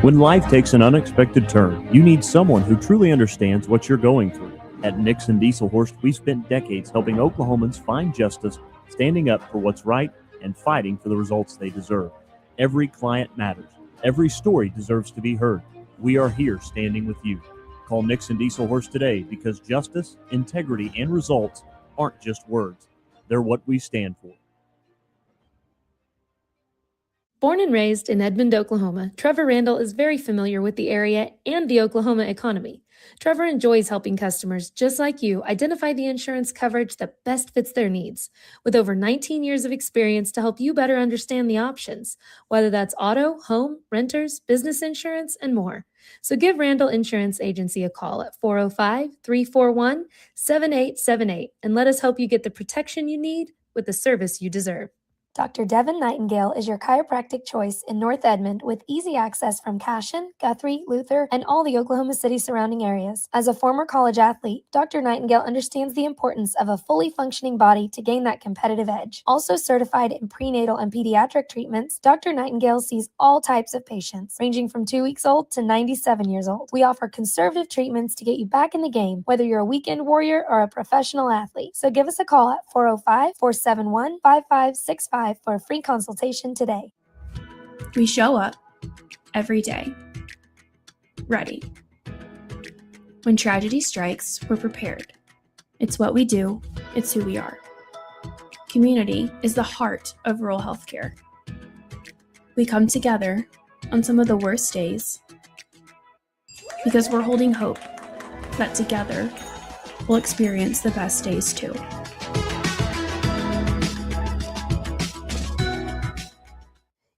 When life takes an unexpected turn, you need someone who truly understands what you're going through. At Nixon Dieselhorst, we've spent decades helping Oklahomans find justice, standing up for what's right, and fighting for the results they deserve. Every client matters. Every story deserves to be heard. We are here standing with you. Call Nixon Dieselhorst today because justice, integrity, and results aren't just words. They're what we stand for. Born and raised in Edmond, Oklahoma, Trevor Randall is very familiar with the area and the Oklahoma economy. Trevor enjoys helping customers just like you identify the insurance coverage that best fits their needs, with over 19 years of experience to help you better understand the options, whether that's auto, home, renters, business insurance, and more. So give Randall Insurance Agency a call at 405-341-7878 and let us help you get the protection you need with the service you deserve. Dr. Devin Nightingale is your chiropractic choice in North Edmond with easy access from Cashion, Guthrie, Luther, and all the Oklahoma City surrounding areas. As a former college athlete, Dr. Nightingale understands the importance of a fully functioning body to gain that competitive edge. Also certified in prenatal and pediatric treatments, Dr. Nightingale sees all types of patients, ranging from 2 weeks old to 97 years old. We offer conservative treatments to get you back in the game, whether you're a weekend warrior or a professional athlete. So give us a call at 405-471-5565 for a free consultation today. We show up every day, ready. When tragedy strikes, we're prepared. It's what we do, it's who we are. Community is the heart of rural healthcare. We come together on some of the worst days because we're holding hope that together we'll experience the best days too.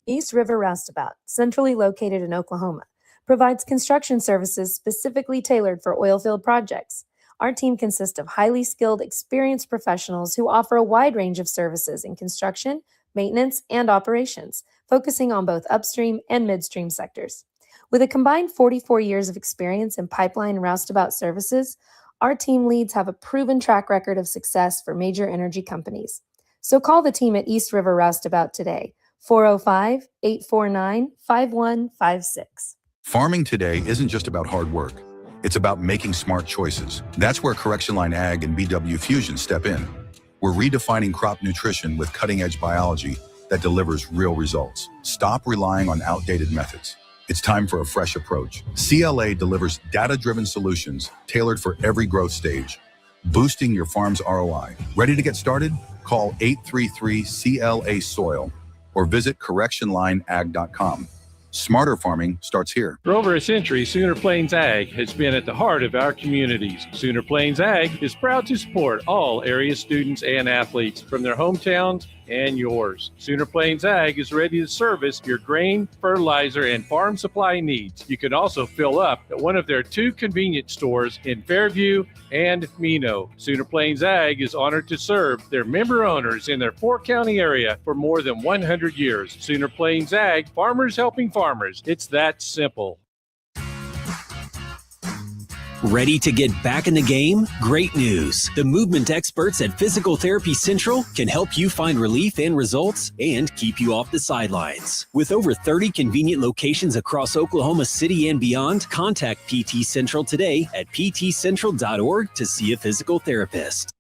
East River Roustabout, centrally located in Oklahoma, provides construction services specifically tailored for oilfield projects. Our team consists of highly skilled, experienced professionals who offer a wide range of services in construction, maintenance, and operations, focusing on both upstream and midstream sectors. With a combined 44 years of experience in pipeline and roustabout services, our team leads have a proven track record of success for major energy companies. So call the team at East River Roustabout today, 405-849-5156. Farming today isn't just about hard work. It's about making smart choices. That's where Correction Line Ag and BW Fusion step in. We're redefining crop nutrition with cutting-edge biology that delivers real results. Stop relying on outdated methods. It's time for a fresh approach. CLA delivers data-driven solutions tailored for every growth stage, boosting your farm's ROI. Ready to get started? Call 833-CLA-SOIL or visit correctionlineag.com. Smarter farming starts here. For over a century, Sooner Plains Ag has been at the heart of our communities. Sooner Plains Ag is proud to support all area students and athletes from their hometowns and yours. Sooner Plains Ag is ready to service your grain, fertilizer, and farm supply needs. You can also fill up at one of their 2 convenience stores in Fairview and Mino. Sooner Plains Ag is honored to serve their member owners in their 4-county area for more than 100 years. Sooner Plains Ag, farmers helping farmers. It's that simple. Ready to get back in the game? Great news! The movement experts at Physical Therapy Central can help you find relief and results and keep you off the sidelines. With over 30 convenient locations across Oklahoma City and beyond, contact PT Central today at ptcentral.org to see a physical therapist.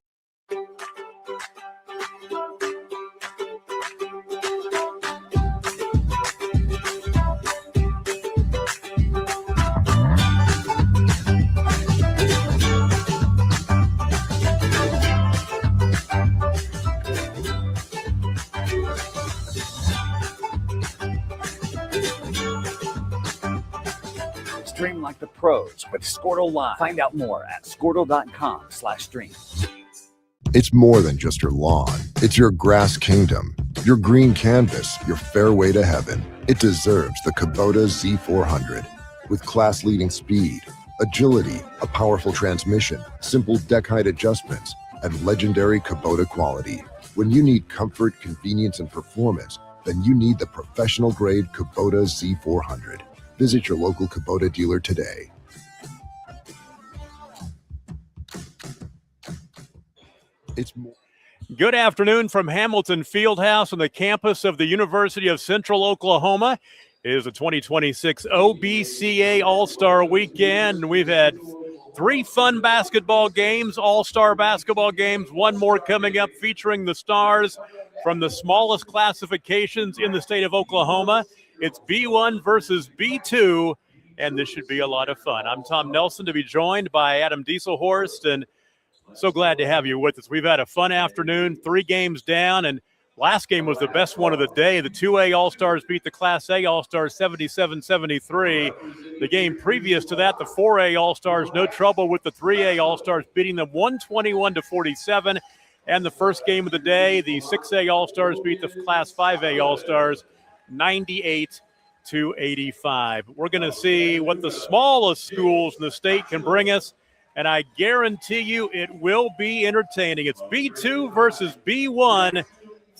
Stream like the pros with Squirtle Live. Find out more at squirtle.com/stream. It's more than just your lawn. It's your grass kingdom, your green canvas, your fairway to heaven. It deserves the Kubota Z400. With class-leading speed, agility, a powerful transmission, simple deck height adjustments, and legendary Kubota quality. When you need comfort, convenience, and performance, then you need the professional-grade Kubota Z400. Visit your local Kubota dealer today. Good afternoon from Hamilton Fieldhouse on the campus of the University of Central Oklahoma. is the 2026 OBCA All Star Weekend. We've had 3 fun basketball games, all-star basketball games, one more coming up featuring the stars from the smallest classifications in the state of Oklahoma. It's B1 versus B2, and this should be a lot of fun. I'm Tom Nelson, to be joined by Adam Dieselhorst, and so glad to have you with us. We've had a fun afternoon, 3 games down, and last game was the best one of the day. The 2A All-Stars beat the Class A All-Stars 77-73. The game previous to that, the 4A All-Stars, no trouble with the 3A All-Stars, beating them 121-47. And the first game of the day, the 6A All-Stars beat the Class 5A All-Stars 98-85. We're going to see what the smallest schools in the state can bring us, and I guarantee you it will be entertaining. It's B2 versus B1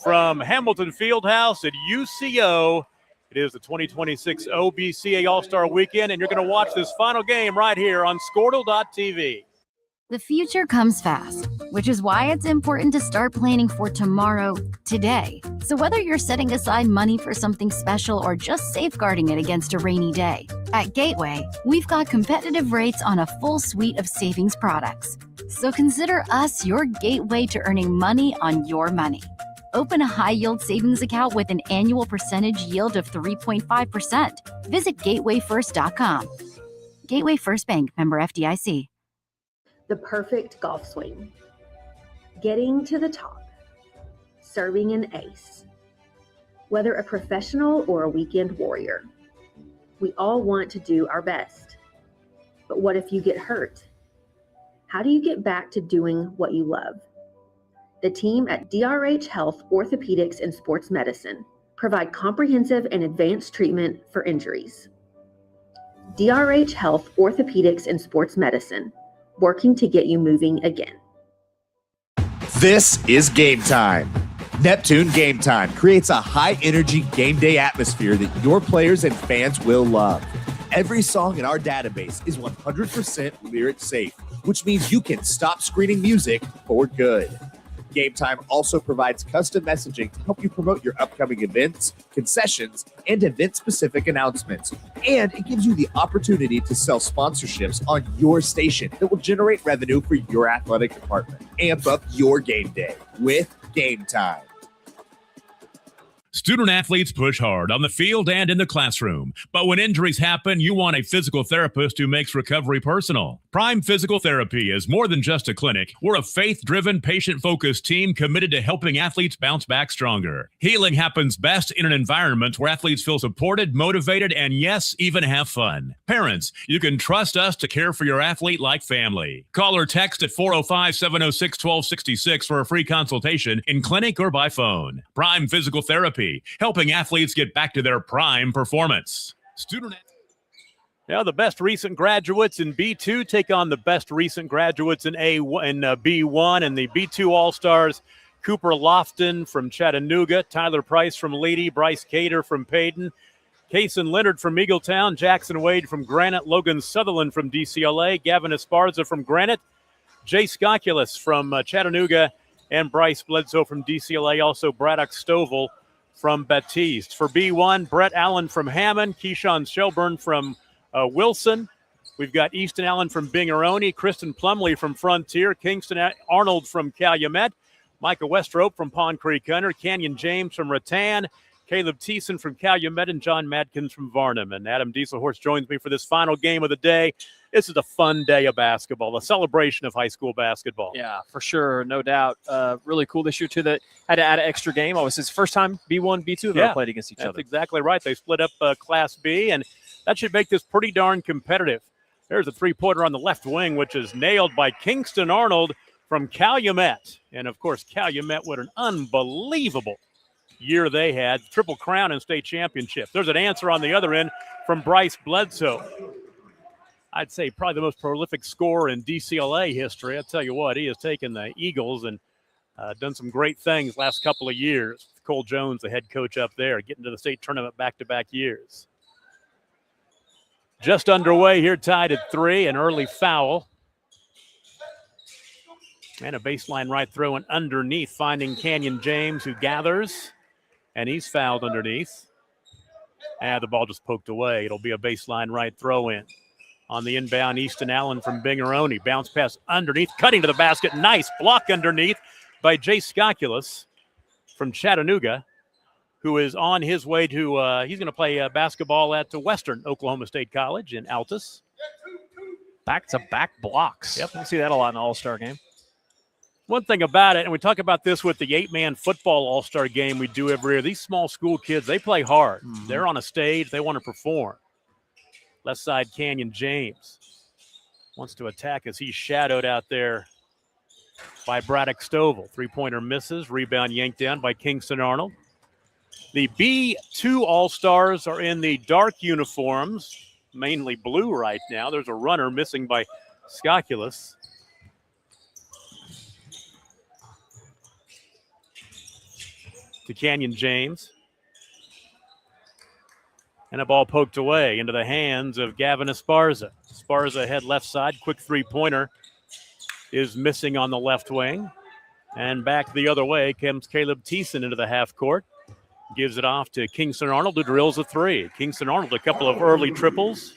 from Hamilton Fieldhouse at UCO. It is the 2026 OBCA All-Star Weekend, and you're going to watch this final game right here on Squirtle.tv. The future comes fast, which is why it's important to start planning for tomorrow today. So whether you're setting aside money for something special or just safeguarding it against a rainy day, at Gateway, we've got competitive rates on a full suite of savings products. So consider us your gateway to earning money on your money. Open a high-yield savings account with an annual percentage yield of 3.5%. Visit gatewayfirst.com. Gateway First Bank, member FDIC. The perfect golf swing, getting to the top, serving an ace. Whether a professional or a weekend warrior, we all want to do our best. But what if you get hurt? How do you get back to doing what you love? The team at DRH Health Orthopedics and Sports Medicine provide comprehensive and advanced treatment for injuries. DRH Health Orthopedics and Sports Medicine, working to get you moving again. This is Game Time. Neptune Game Time creates a high-energy game day atmosphere that your players and fans will love. Every song in our database is 100% lyric safe, which means you can stop screening music for good. Game Time also provides custom messaging to help you promote your upcoming events, concessions, and event-specific announcements. And it gives you the opportunity to sell sponsorships on your station that will generate revenue for your athletic department. Amp up your game day with Game Time. Student athletes push hard on the field and in the classroom. But when injuries happen, you want a physical therapist who makes recovery personal. Prime Physical Therapy is more than just a clinic. We're a faith-driven, patient-focused team committed to helping athletes bounce back stronger. Healing happens best in an environment where athletes feel supported, motivated, and yes, even have fun. Parents, you can trust us to care for your athlete like family. Call or text at 405-706-1266 for a free consultation in clinic or by phone. Prime Physical Therapy, helping athletes get back to their prime performance. Now, the best recent graduates in B2 take on the best recent graduates in B1, and the B2 All-Stars, Cooper Lofton from Chattanooga, Tyler Price from Leedy, Bryce Cater from Payton, Kaysen Leonard from Eagletown, Jackson Wade from Granite, Logan Sutherland from DCLA, Gavin Esparza from Granite, Jay Skokulis from Chattanooga, and Bryce Bledsoe from DCLA, also Braddock Stovall from Baptiste. For B1, Brett Allen from Hammond, Keyshawn Shelburne from Wilson. We've got Easton Allen from Bingeroni, Kristen Plumley from Frontier, Kingston Arnold from Calumet, Micah Westrope from Pond Creek Hunter, Canyon James from Rattan, Caleb Thiessen from Calumet, and John Madkins from Varnum. And Adam Dieselhorst joins me for this final game of the day. This is a fun day of basketball, a celebration of high school basketball. Yeah, for sure, no doubt. Really cool this year, too, that had to add an extra game. It's his first time B1, B2 have ever played against each other. That's exactly right. They split up Class B, and that should make this pretty darn competitive. There's a three-pointer on the left wing, which is nailed by Kingston Arnold from Calumet. And, of course, Calumet, what an unbelievable year they had. Triple crown and state championship. There's an answer on the other end from Bryce Bledsoe. I'd say probably the most prolific scorer in DCLA history. I'll tell you what, he has taken the Eagles and done some great things last couple of years. Cole Jones, the head coach up there, getting to the state tournament back-to-back years. Just underway here, tied at 3, an early foul. And a baseline right throw and underneath, finding Canyon James, who gathers, and he's fouled underneath. And the ball just poked away. It'll be a baseline right throw in. On the inbound, Easton Allen from Bingeroni. Bounce pass underneath, cutting to the basket. Nice block underneath by Jay Skokulis from Chattanooga, who is on his way to, he's going to play basketball at Western Oklahoma State College in Altus. Back-to-back blocks. Yep. We'll see that a lot in the All-Star game. One thing about it, and we talk about this with the 8-man football All-Star game we do every year, these small school kids, they play hard. Mm-hmm. They're on a stage. They want to perform. Left side, Canyon James wants to attack as he's shadowed out there by Braddock Stovall. Three-pointer misses. Rebound yanked down by Kingston Arnold. The B2 All-Stars are in the dark uniforms, mainly blue right now. There's a runner missing by Skokulis. To Canyon James. And a ball poked away into the hands of Gavin Esparza. Esparza head left side. Quick three-pointer is missing on the left wing. And back the other way comes Caleb Thiessen into the half court. Gives it off to Kingston Arnold, who drills a three. Kingston Arnold, a couple of early triples.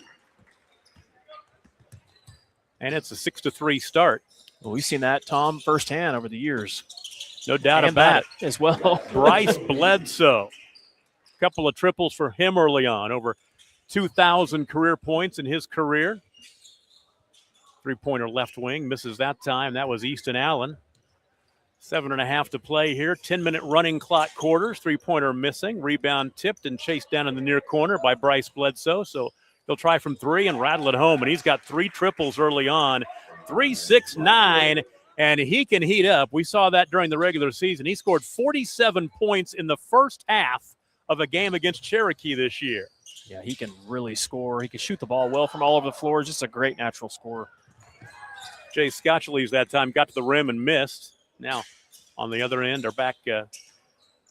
And it's a 6-3 start. Well, we've seen that, Tom, firsthand over the years. No doubt and about it. As well. Bryce Bledsoe. A couple of triples for him early on. Over 2,000 career points in his career. Three-pointer left wing. Misses that time. That was Easton Allen. 7.5 to play here. 10-minute running clock quarters. Three-pointer missing. Rebound tipped and chased down in the near corner by Bryce Bledsoe. So he'll try from three and rattle it home. And he's got three triples early on. 3, 6, 9. And he can heat up. We saw that during the regular season. He scored 47 points in the first half of a game against Cherokee this year. Yeah, he can really score. He can shoot the ball well from all over the floor. Just a great natural scorer. Jay Skokulis that time got to the rim and missed. Now, on the other end, our back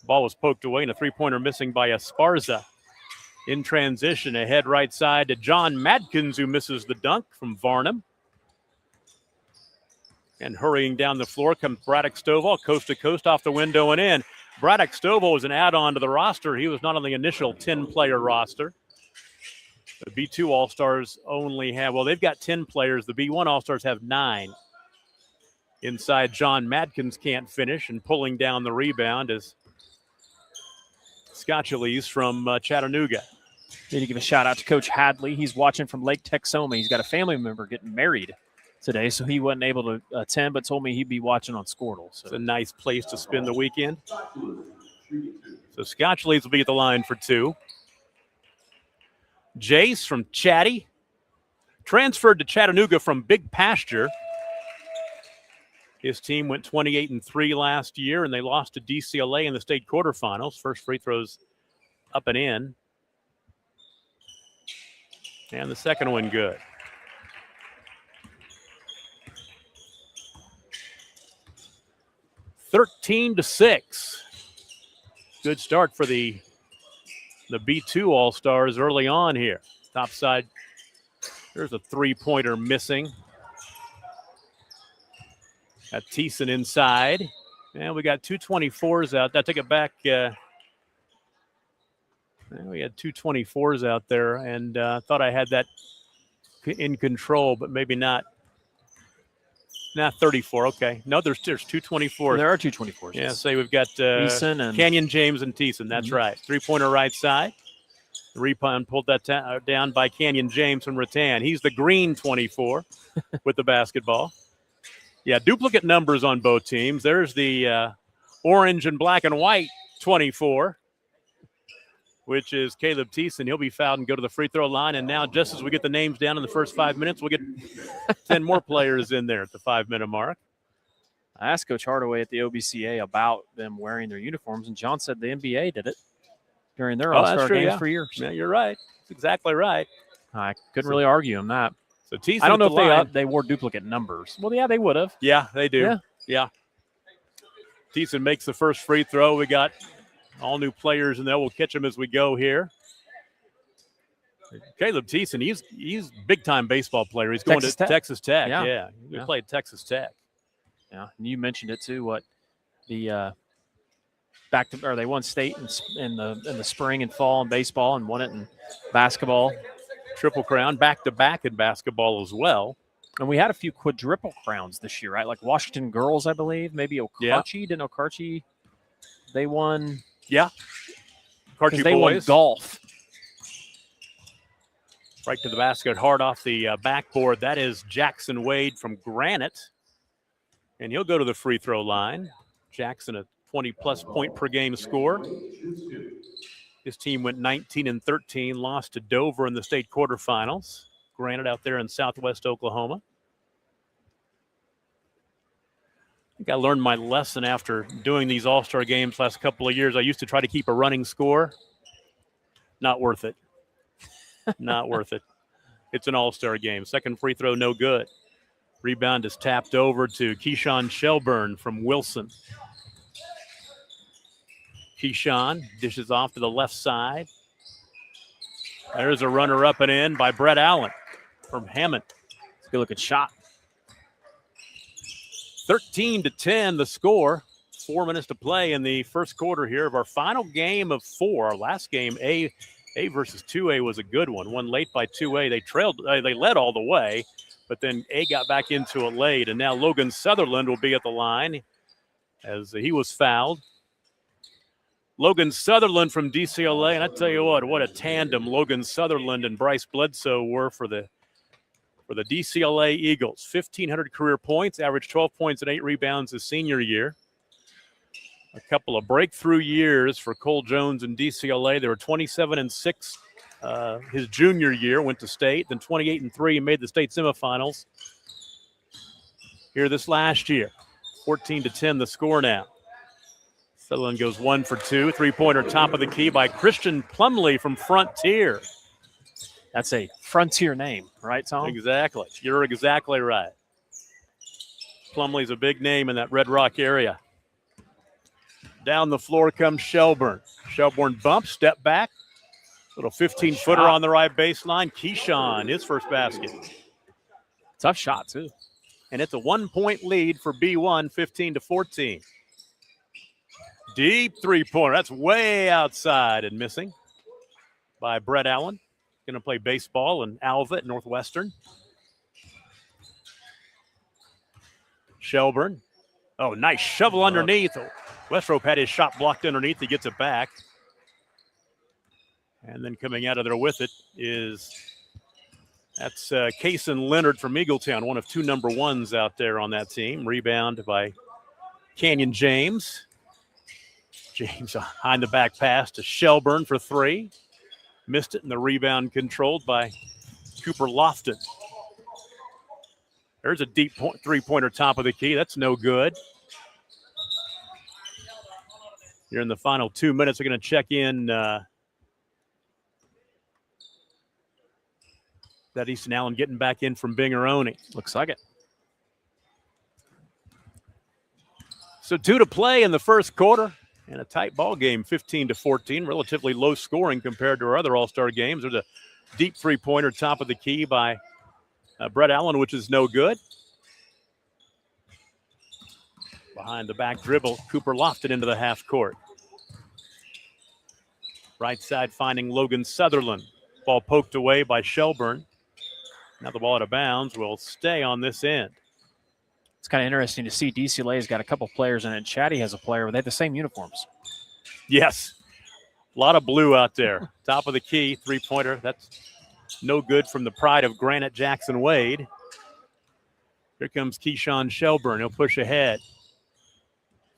ball was poked away and a three-pointer missing by Esparza. In transition, ahead right side to John Madkins, who misses the dunk from Varnum. And hurrying down the floor comes Braddock Stovall, coast to coast off the window and in. Braddock Stovall was an add-on to the roster. He was not on the initial 10-player roster. The B2 All-Stars only have, well, they've got 10 players. The B1 All-Stars have 9. Inside, John Madkins can't finish, and pulling down the rebound is Skokulis from Chattanooga. Need to give a shout-out to Coach Hadley. He's watching from Lake Texoma. He's got a family member getting married today, so he wasn't able to attend, but told me he'd be watching on Squirtle. So it's a nice place to spend the weekend. So Skokulis will be at the line for two. Jace from Chatty, transferred to Chattanooga from Big Pasture. His team went 28-3 last year, and they lost to DCLA in the state quarterfinals. First free throws up and in. And the second one good. (13-6). Good start for the B2 All-Stars early on here. Top side, there's a three-pointer missing. Got Thiessen inside. And we got 224s out. I take it back. We had 224s out there, and thought I had that in control, but maybe not. Not 34. Okay. No, there's 224s. There are 224s. Yeah, say we've got Thiessen and Canyon James and Thiessen. That's right. Three-pointer right side. The rebound pulled that down by Canyon James from Rattan. He's the green 24 with the basketball. Yeah, duplicate numbers on both teams. There's the orange and black and white 24, which is Caleb Thiessen. He'll be fouled and go to the free throw line. And now, just as we get the names down in the first 5 minutes, we'll get 10 more players in there at the 5-minute mark. I asked Coach Hardaway at the OBCA about them wearing their uniforms, and John said the NBA did it during their All-Star games for years. Yeah, you're right. That's exactly right. I couldn't really argue on that. So Thiessen, I don't know if they wore duplicate numbers. Well, yeah, they would have. Yeah, they do. Yeah. Thiessen makes the first free throw. We got all new players in there. We'll catch them as we go here. Caleb Thiessen, he's big-time baseball player. He's going to Texas Tech. Yeah. He played Texas Tech. Yeah, and you mentioned it too, the they won state in the spring and fall in baseball and won it in basketball. Triple crown, back-to-back in basketball as well. And we had a few quadruple crowns this year, right? Like Washington girls, I believe. Maybe Okarche. Didn't Okarche? They won. Yeah. Okarche they boys. won golf. Right to the basket, hard off the backboard. That is Jackson Wade from Granite. And he'll go to the free throw line. Jackson, a 20-plus point per game score. His team went 19-13, lost to Dover in the state quarterfinals. Granite out there in southwest Oklahoma. I think I learned my lesson after doing these All-Star games last couple of years. I used to try to keep a running score. Not worth it. Not worth it. It's an All-Star game. Second free throw, no good. Rebound is tapped over to Keyshawn Shelburne from Wilson. Keyshawn dishes off to the left side. There's a runner up and in by Brett Allen from Hammond. It's a good-looking shot. 13-10 the score. 4 minutes to play in the first quarter here of our final game of 4. Our last game, A versus 2A, was a good one. Won late by 2A. They led all the way, but then A got back into it late. And now Logan Sutherland will be at the line as he was fouled. Logan Sutherland from DCLA, and I tell you what a tandem Logan Sutherland and Bryce Bledsoe were for the DCLA Eagles. 1,500 career points, averaged 12 points and 8 rebounds his senior year. A couple of breakthrough years for Cole Jones and DCLA. They were 27-6 his junior year, went to state, then 28-3 and made the state semifinals here this last year. 14-10 the score now. Sutherland goes 1 for 2. Three-pointer top of the key by Christian Plumley from Frontier. That's a Frontier name, right, Tom? Exactly. You're exactly right. Plumley's a big name in that Red Rock area. Down the floor comes Shelburne. Shelburne bumps, step back. Little 15-footer on the right baseline. Keyshawn, his first basket. Tough shot, too. And it's a 1-point lead for B1, 15-14. Deep three-pointer. That's way outside and missing by Brett Allen. Going to play baseball in Alva at Northwestern. Shelburne. Oh, nice shovel underneath. Westrope had his shot blocked underneath. He gets it back. And then coming out of there with it that's Kaysen Leonard from Eagletown, one of 2 number 1s out there on that team. Rebound by Canyon James. James behind the back pass to Shelburne for 3. Missed it, and the rebound controlled by Cooper Lofton. There's a deep three-pointer top of the key. That's no good. Here in the final 2 minutes, we're going to check in that Easton Allen getting back in from Bingeroni. Looks like it. So 2 to play in the first quarter. And a tight ball game, 15-14, relatively low scoring compared to our other All-Star games. There's a deep three-pointer top of the key by Brett Allen, which is no good. Behind the back dribble, Cooper Lofton into the half court. Right side finding Logan Sutherland. Ball poked away by Shelburne. Now the ball out of bounds will stay on this end. It's kind of interesting to see DCLA's got a couple players in it. Chatty has a player where they have the same uniforms. Yes. A lot of blue out there. Top of the key, three-pointer. That's no good from the pride of Granite Jackson Wade. Here comes Keyshawn Shelburne. He'll push ahead.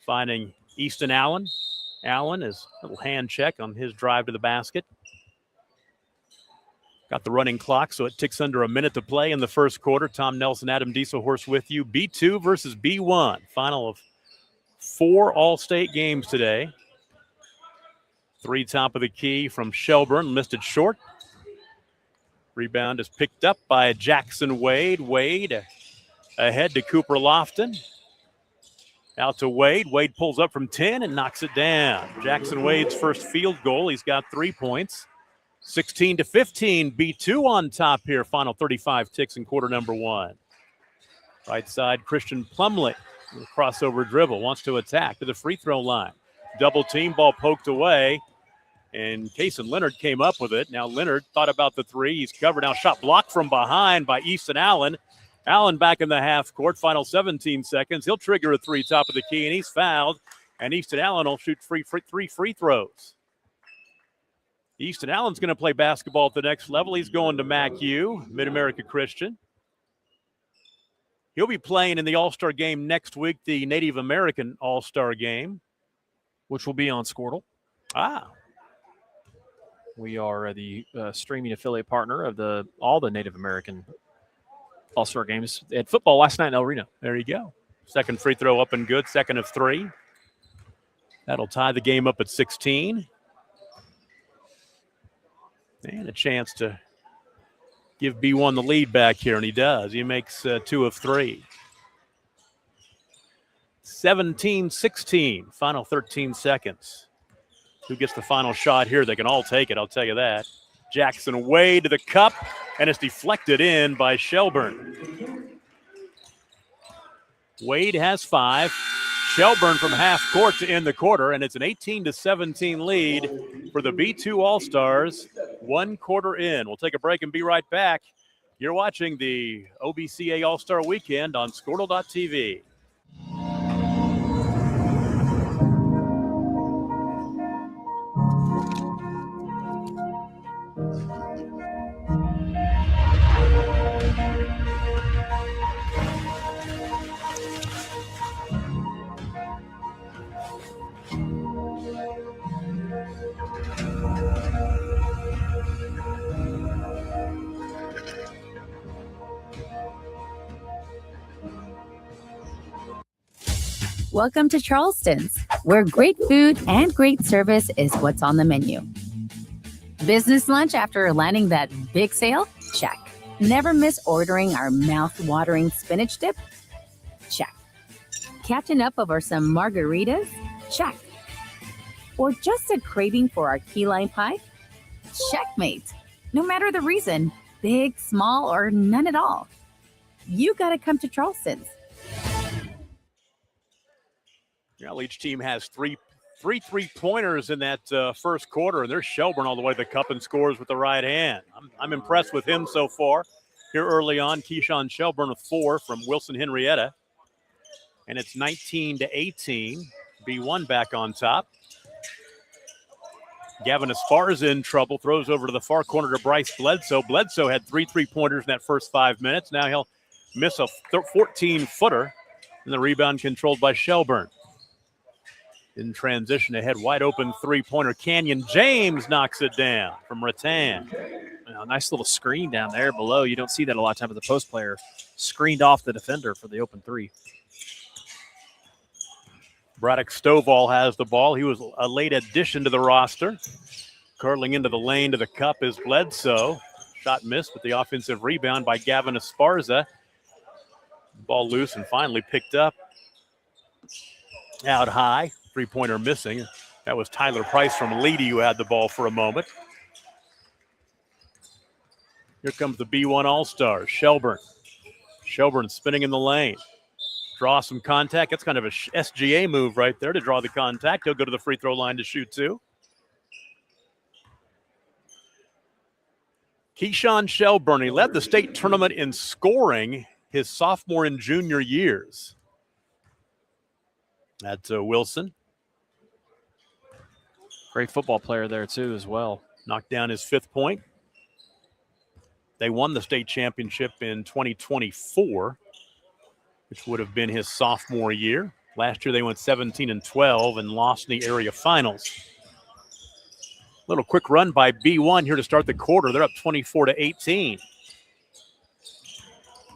Finding Easton Allen. Allen is a little hand check on his drive to the basket. Got the running clock, so it ticks under a minute to play in the first quarter. Tom Nelson, Adam Dieselhorst with you. B2 versus B1. Final of 4 All-State games today. 3 top of the key from Shelburne. Missed it short. Rebound is picked up by Jackson Wade. Wade ahead to Cooper Lofton. Out to Wade. Wade pulls up from 10 and knocks it down. Jackson Wade's first field goal. He's got 3 points. 16-15, B2 on top here. Final 35 ticks in quarter number 1. Right side, Christian Plumley. Crossover dribble, wants to attack to the free throw line. double team, ball poked away. And Kason Leonard came up with it. Now Leonard thought about the three. He's covered now. Shot blocked from behind by Easton Allen. Allen back in the half court. Final 17 seconds. He'll trigger a three top of the key, and he's fouled. And Easton Allen will shoot three free throws. Easton Allen's going to play basketball at the next level. He's going to MACU, Mid-America Christian. He'll be playing in the All-Star game next week, the Native American All-Star game, which will be on Squirtle. We are the streaming affiliate partner of all the Native American All-Star games. They had football last night in El Reno. There you go. Second free throw up and good. Second of three. That'll tie the game up at 16. And a chance to give B1 the lead back here, and he does. He makes 2 of 3. 17-16, final 13 seconds. Who gets the final shot here? They can all take it, I'll tell you that. Jackson Wade to the cup, and it's deflected in by Shelburne. Wade has 5. Shelburne from half court to end the quarter, and it's an 18-17 lead for the B2 All-Stars. 1 quarter in. We'll take a break and be right back. You're watching the OBCA All-Star Weekend on Squirtle.tv. Welcome to Charleston's, where great food and great service is what's on the menu. Business lunch after landing that big sale? Check. Never miss ordering our mouth-watering spinach dip? Check. Catching up over some margaritas? Check. Or just a craving for our key lime pie? Checkmate. No matter the reason, big, small, or none at all, you gotta come to Charleston's. Well, each team has three three-pointers in that first quarter, and there's Shelburne all the way to the cup and scores with the right hand. I'm impressed with him so far. Here early on, Keyshawn Shelburne with 4 from Wilson Henrietta. And it's 19-18. B1 back on top. Gavin Esparza in trouble, throws over to the far corner to Bryce Bledsoe. Bledsoe had 3 3-pointers in that first 5 minutes. Now he'll miss a 14-footer, and the rebound controlled by Shelburne. In transition ahead, wide open 3-pointer. Canyon James knocks it down from Rattan. Nice little screen down there below. You don't see that a lot of times with the post player. Screened off the defender for the open 3. Braddock Stovall has the ball. He was a late addition to the roster. Curling into the lane to the cup is Bledsoe. Shot missed, but the offensive rebound by Gavin Esparza. Ball loose and finally picked up. Out high. 3-pointer missing. That was Tyler Price from Leedy who had the ball for a moment. Here comes the B1 All-Stars. Shelburne. Shelburne spinning in the lane. Draw some contact. That's kind of a SGA move right there to draw the contact. He'll go to the free throw line to shoot 2. Keyshawn Shelburne, he led the state tournament in scoring his sophomore and junior years. That's Wilson. Great football player there, too, as well. Knocked down his 5th point. They won the state championship in 2024, which would have been his sophomore year. Last year they went 17-12 and lost in the area finals. Little quick run by B1 here to start the quarter. They're up 24-18.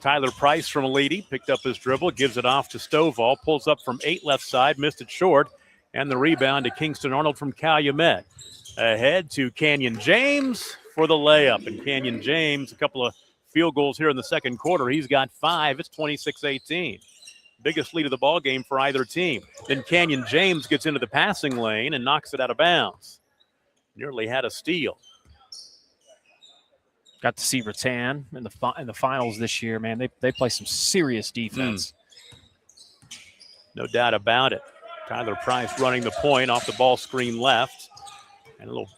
Tyler Price from Leedy picked up his dribble, gives it off to Stovall, pulls up from 8 left side, missed it short, and the rebound to Kingston Arnold from Calumet. Ahead to Canyon James for the layup, and Canyon James, a couple of field goals here in the second quarter. He's got 5. It's 26-18. Biggest lead of the ball game for either team. Then Canyon James gets into the passing lane and knocks it out of bounds. Nearly had a steal. Got to see Rattan in the finals this year, man. They play some serious defense. No doubt about it. Tyler Price running the point off the ball screen left. And a little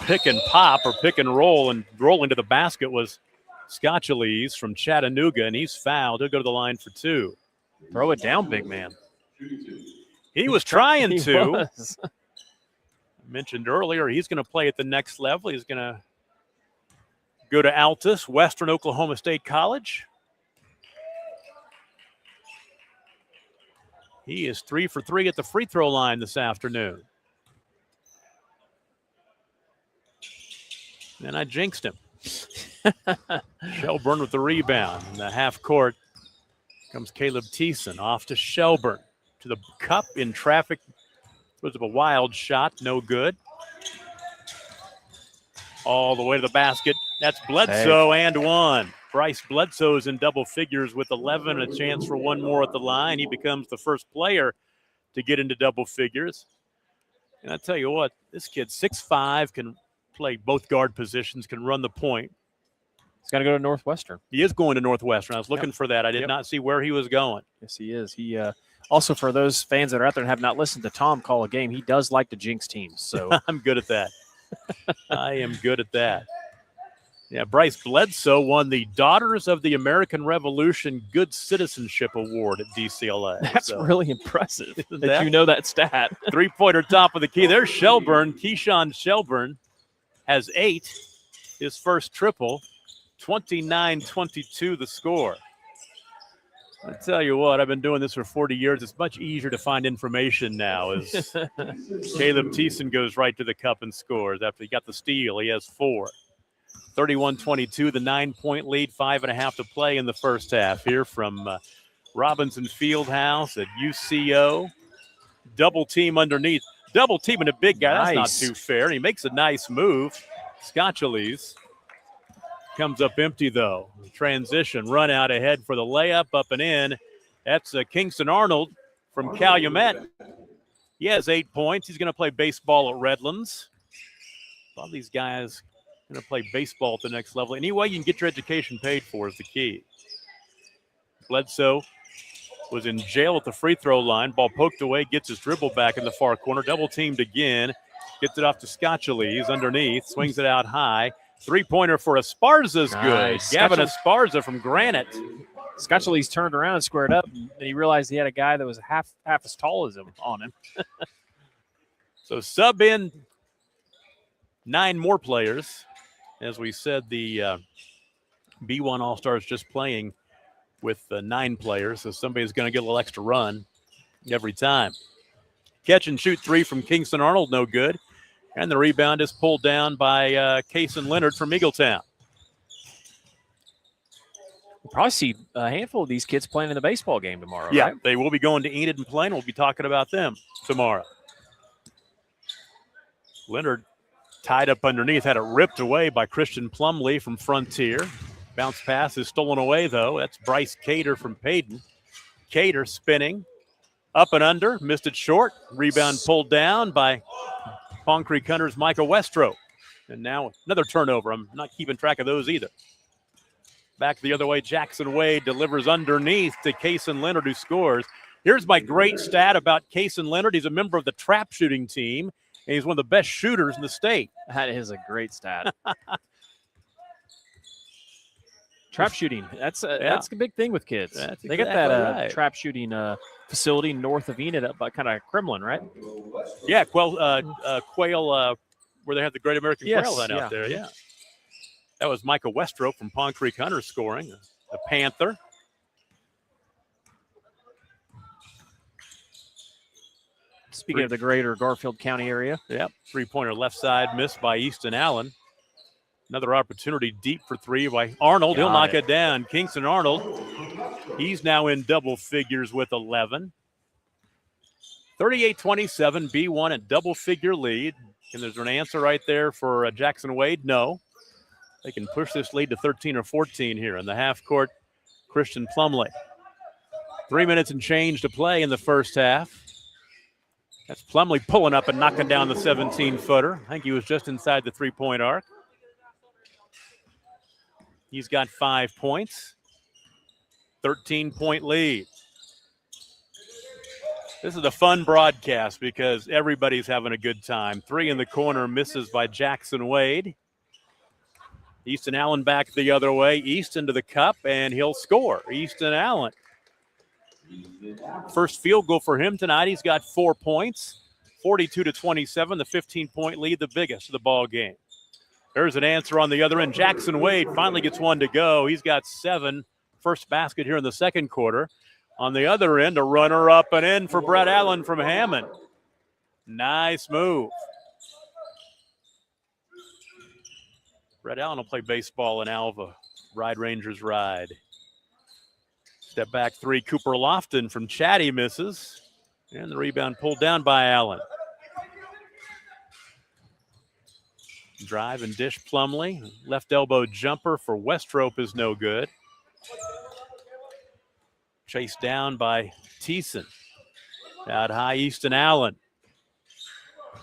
pick and pop or pick and roll, and rolling to the basket was Scotchalese from Chattanooga, and he's fouled. He'll go to the line for 2. Throw it down, big man. He was trying to. Was. I mentioned earlier, he's going to play at the next level. He's going to go to Altus, Western Oklahoma State College. He is 3 for 3 at the free throw line this afternoon. And I jinxed him. Shelburne with the rebound. In the half court comes Caleb Thiessen off to Shelburne. To the cup in traffic. Was a wild shot, no good. All the way to the basket. That's Bledsoe and 1. Bryce Bledsoe is in double figures with 11, a chance for one more at the line. He becomes the first player to get into double figures. And I tell you what, this kid, 6'5", can play both guard positions, can run the point. He's got to go to Northwestern. He is going to Northwestern. I was looking for that. I did not see where he was going. Yes, he is. He also, for those fans that are out there and have not listened to Tom call a game, he does like to jinx teams. So I'm good at that. I am good at that. Yeah, Bryce Bledsoe won the Daughters of the American Revolution Good Citizenship Award at DCLA. That's really impressive that you know that stat. Three-pointer top of the key. There's Shelburne. Keyshawn Shelburne has 8. His first triple. 29-22 the score. I tell you what, I've been doing this for 40 years. It's much easier to find information now as Caleb Thiessen goes right to the cup and scores. After he got the steal, he has 4. 31-22, the 9-point lead, 5.5 to play in the first half here from Robinson Fieldhouse at UCO. Double team underneath. Double teaming a big guy. Nice. That's not too fair. He makes a nice move. Scotchalese comes up empty, though. Transition, run out ahead for the layup, up and in. That's Kingston Arnold from Calumet. He has 8 points. He's going to play baseball at Redlands. A lot of these guys going to play baseball at the next level. Any way you can get your education paid for is the key. Bledsoe was in jail at the free throw line. Ball poked away, gets his dribble back in the far corner. Double teamed again. Gets it off to Scotchalese underneath. Swings it out high. Three-pointer for Esparza's good. Nice. Gavin Esparza from Granite. Scotchalese turned around and squared up, and he realized he had a guy that was half as tall as him on him. So sub in 9 more players. As we said, the B1 All-Stars just playing with 9 players, so somebody's going to get a little extra run every time. Catch and shoot 3 from Kingston Arnold, no good. And the rebound is pulled down by Kaysen Leonard from Eagletown. We'll probably see a handful of these kids playing in the baseball game tomorrow, Yeah, right? they will be going to Enid and playing. We'll be talking about them tomorrow. Leonard tied up underneath, had it ripped away by Christian Plumley from Frontier. Bounce pass is stolen away, though. That's Bryce Cater from Payton. Cater spinning, up and under, missed it short. Rebound pulled down by Palm Creek Hunter's Micah Westrow. And now another turnover. I'm not keeping track of those either. Back the other way, Jackson Wade delivers underneath to Kaysen Leonard, who scores. Here's my great stat about Kaysen Leonard. He's a member of the trap shooting team, and he's one of the best shooters in the state. That is a great stat. Trap shooting. That's a big thing with kids. That's they got exactly that right. trap shooting facility north of Enid up by kind of Kremlin, right? Yeah, Quail, where they have the Great American Quail Hunt out there. Yeah. That was Micah Westrow from Palm Creek Hunter scoring, the Panther. Speaking of the greater Garfield County area. Yep, three-pointer left side missed by Easton Allen. Another opportunity deep for 3 by Arnold. He'll knock it down. Kingston Arnold, he's now in double figures with 11. 38-27, B1 at double-figure lead. And there's an answer right there for Jackson Wade. No. They can push this lead to 13 or 14 here in the half-court. Christian Plumley. 3 minutes and change to play in the first half. That's Plumley pulling up and knocking down the 17-footer. I think he was just inside the three-point arc. He's got 5 points. 13-point lead. This is a fun broadcast because everybody's having a good time. 3 in the corner, misses by Jackson Wade. Easton Allen back the other way. Easton to the cup, and he'll score. Easton Allen. First field goal for him tonight. He's got 4 points. 42-27, the 15-point lead, the biggest of the ball game. There's an answer on the other end. Jackson Wade finally gets one to go. He's got 7. First basket here in the second quarter. On the other end, a runner up and in for Brett Allen from Hammond. Nice move. Brett Allen will play baseball in Alva. Ride Rangers ride. Step back 3, Cooper Lofton from Chatty misses. And the rebound pulled down by Allen. Drive and dish Plumlee. Left elbow jumper for Westrope is no good. Chased down by Thiessen. Out high, Easton Allen.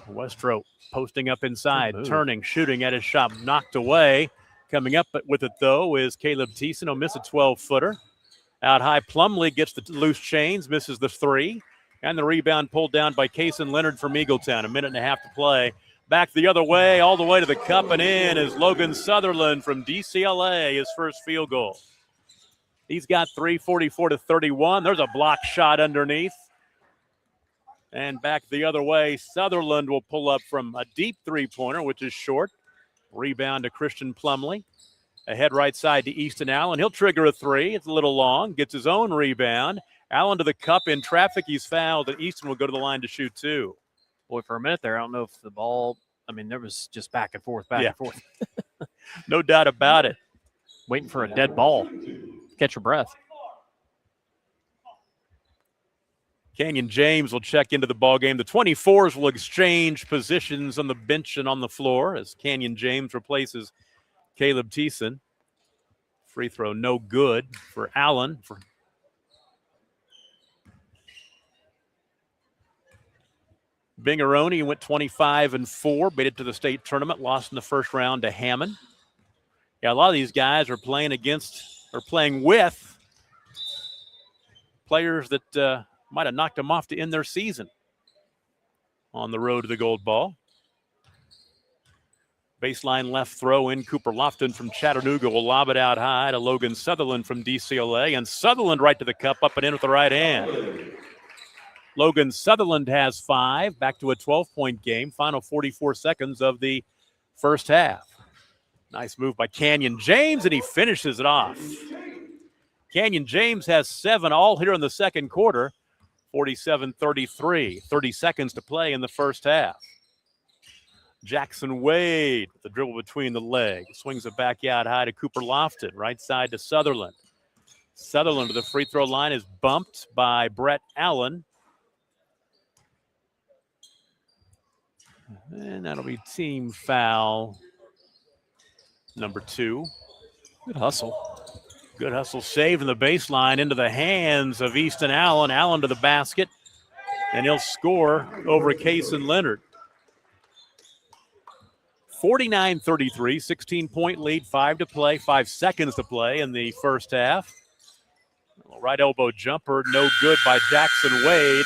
Westrope posting up inside, turning, shooting at his shot, knocked away. Coming up with it, though, is Caleb Thiessen. He'll miss a 12-footer. Out high, Plumlee gets the loose chains, misses the 3. And the rebound pulled down by Kason Leonard from Eagletown. 1.5 minutes to play. Back the other way, all the way to the cup and in is Logan Sutherland from DCLA, his first field goal. He's got 3, 44-31. There's a block shot underneath. And back the other way, Sutherland will pull up from a deep three-pointer, which is short. Rebound to Christian Plumlee. Ahead right side to Easton Allen. He'll trigger a 3. It's a little long. Gets his own rebound. Allen to the cup in traffic. He's fouled, and Easton will go to the line to shoot 2. Boy, for a minute there, I don't know if the ball, there was just back and forth. No doubt about it. Waiting for a dead ball. Catch your breath. Canyon James will check into the ballgame. The 24s will exchange positions on the bench and on the floor as Canyon James replaces Caleb Thiessen. Free throw no good for Allen. Bingaroni went 25-4, made it to the state tournament, lost in the first round to Hammond. Yeah, a lot of these guys are playing with players that might have knocked them off to end their season on the road to the gold ball. Baseline left throw in. Cooper Lofton from Chattanooga will lob it out high to Logan Sutherland from DCLA. And Sutherland right to the cup, up and in with the right hand. Logan Sutherland has 5, back to a 12-point game. Final 44 seconds of the first half. Nice move by Canyon James, and he finishes it off. Canyon James has 7 all here in the second quarter. 47-33. 30 seconds to play in the first half. Jackson Wade with the dribble between the legs. Swings it back out high to Cooper Lofton. Right side to Sutherland. Sutherland to the free throw line is bumped by Brett Allen. And that'll be team foul number 2. Good hustle. Good hustle save in the baseline into the hands of Easton Allen. Allen to the basket, and he'll score over Kason Leonard. 49-33, 16-point lead, 5 to play, 5 seconds to play in the first half. Right elbow jumper, no good by Jackson Wade.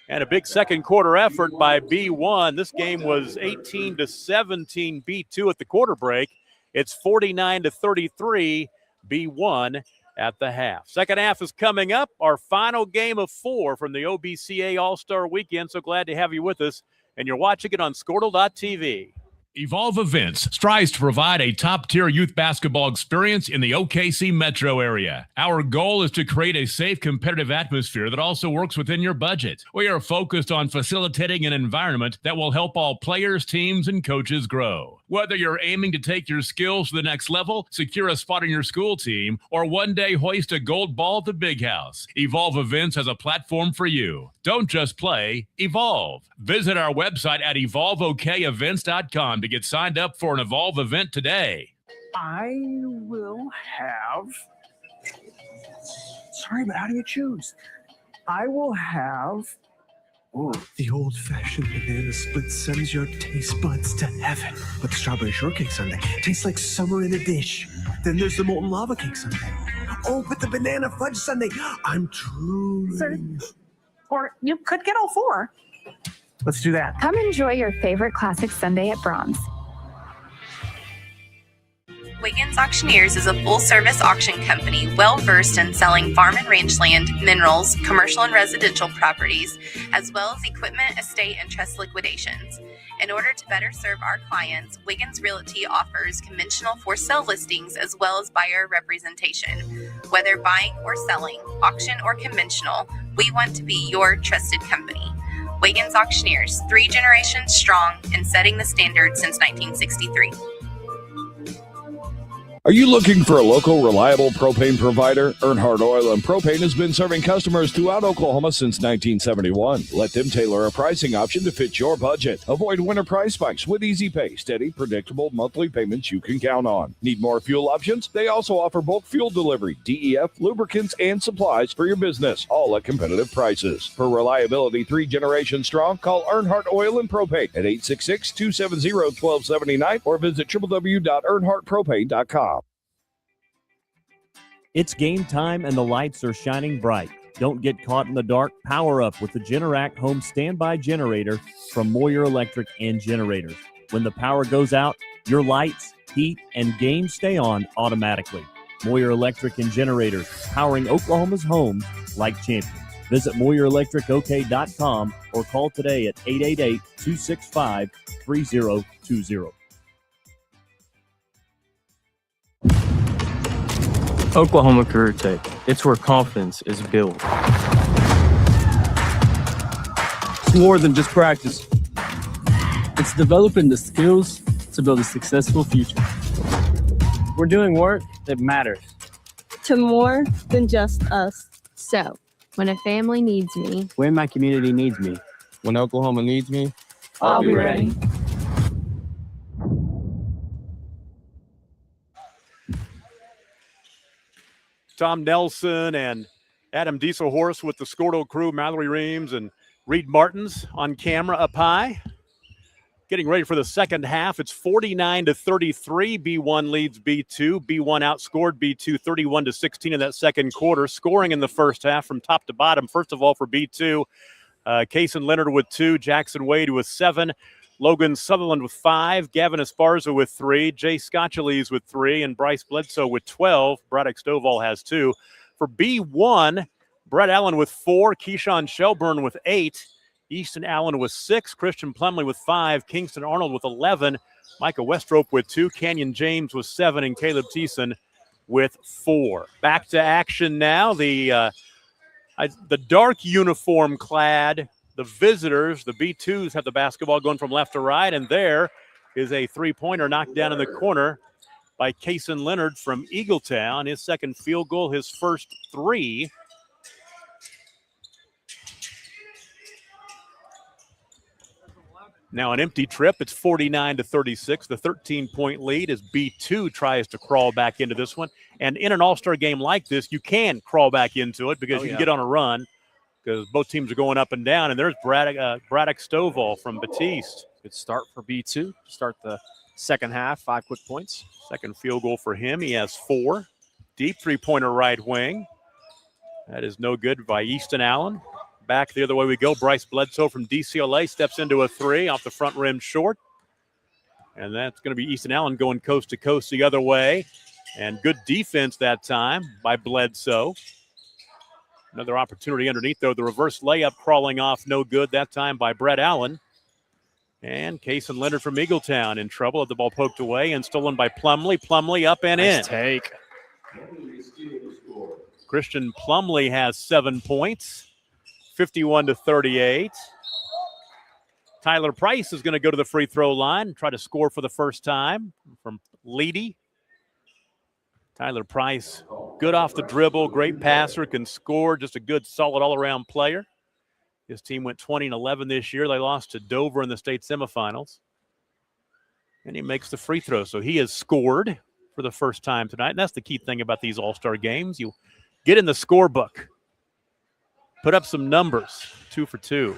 And a big second quarter effort by B1. This game was 18-17 B2 at the quarter break. It's 49-33 B1 at the half. Second half is coming up. Our final game of 4 from the OBCA All Star Weekend. So glad to have you with us. And you're watching it on Squirtle.tv. Evolve Events strives to provide a top-tier youth basketball experience in the OKC metro area. Our goal is to create a safe, competitive atmosphere that also works within your budget. We are focused on facilitating an environment that will help all players, teams, and coaches grow. Whether you're aiming to take your skills to the next level, secure a spot on your school team, or one day hoist a gold ball at the big house, Evolve Events has a platform for you. Don't just play, evolve. Visit our website at evolveokevents.com to get signed up for an Evolve event today. I will have... Sorry, but how do you choose? I will have... Ooh. The old-fashioned banana split sends your taste buds to heaven. But the strawberry shortcake sundae tastes like summer in a dish. Then there's the molten lava cake sundae. Oh, but the banana fudge sundae, I'm truly... or you could get all 4. Let's do that. Come enjoy your favorite classic Sunday at Brahms. Wiggins Auctioneers is a full-service auction company well-versed in selling farm and range land, minerals, commercial and residential properties, as well as equipment, estate, and trust liquidations. In order to better serve our clients, Wiggins Realty offers conventional for-sale listings as well as buyer representation. Whether buying or selling, auction or conventional, we want to be your trusted company. Wiggins Auctioneers, 3 generations strong and setting the standard since 1963. Are you looking for a local, reliable propane provider? Earnhardt Oil and Propane has been serving customers throughout Oklahoma since 1971. Let them tailor a pricing option to fit your budget. Avoid winter price spikes with easy pay, steady, predictable monthly payments you can count on. Need more fuel options? They also offer bulk fuel delivery, DEF, lubricants, and supplies for your business, all at competitive prices. For reliability 3 generations strong, call Earnhardt Oil and Propane at 866-270-1279 or visit www.earnhardtpropane.com. It's game time and the lights are shining bright. Don't get caught in the dark. Power up with the Generac Home Standby Generator from Moyer Electric and Generators. When the power goes out, your lights, heat, and game stay on automatically. Moyer Electric and Generators, powering Oklahoma's homes like champions. Visit MoyerElectricOK.com or call today at 888-265-3020. Oklahoma Career Tech. It's where confidence is built. It's more than just practice. It's developing the skills to build a successful future. We're doing work that matters. To more than just us. So, when a family needs me, When my community needs me. When Oklahoma needs me, I'll be ready. Tom Nelson and Adam Dieselhorst with the Scordo crew, Mallory Reams and Reed Martins on camera up high. Getting ready for the second half. It's 49-33. B1 leads B2. B1 outscored B2 31-16 in that second quarter. Scoring in the first half from top to bottom. First of all, for B2, Kaysen Leonard with 2, Jackson Wade with 7, Logan Sutherland with 5, Gavin Esparza with 3, Jay Scotcheles with 3, and Bryce Bledsoe with 12. Braddock Stovall has 2. For B1, Brett Allen with 4, Keyshawn Shelburne with 8, Easton Allen with 6, Christian Plumley with 5, Kingston Arnold with 11, Micah Westrope with 2, Canyon James with 7, and Caleb Thiessen with 4. Back to action now. The dark uniform clad, the visitors, the B2s, have the basketball going from left to right, and there is a three-pointer knocked down in the corner by Kaysen Leonard from Eagletown. His second field goal, his first 3. Now an empty trip. It's 49-36. The 13-point lead as B2 tries to crawl back into this one. And in an all-star game like this, you can crawl back into it because you can get on a run because both teams are going up and down. And there's Braddock Stovall from Batiste. Good start for B2. Start the second half, 5 quick points. Second field goal for him. He has 4. Deep three-pointer right wing. That is no good by Easton Allen. Back the other way we go. Bryce Bledsoe from DCLA steps into a 3 off the front rim short. And that's going to be Easton Allen going coast to coast the other way. And good defense that time by Bledsoe. Another opportunity underneath, though. The reverse layup crawling off, no good that time by Brett Allen. And Kaysen Leonard from Eagletown in trouble. Had the ball poked away and stolen by Plumley. Plumley up and in. Nice take. Christian Plumley has 7 points, 51-38. Tyler Price is going to go to the free throw line and try to score for the first time from Leedy. Tyler Price, good off the dribble, great passer, can score, just a good, solid all-around player. His team went 20-11 this year. They lost to Dover in the state semifinals. And he makes the free throw. So he has scored for the first time tonight. And that's the key thing about these all-star games. You get in the scorebook. Put up some numbers, 2 for 2.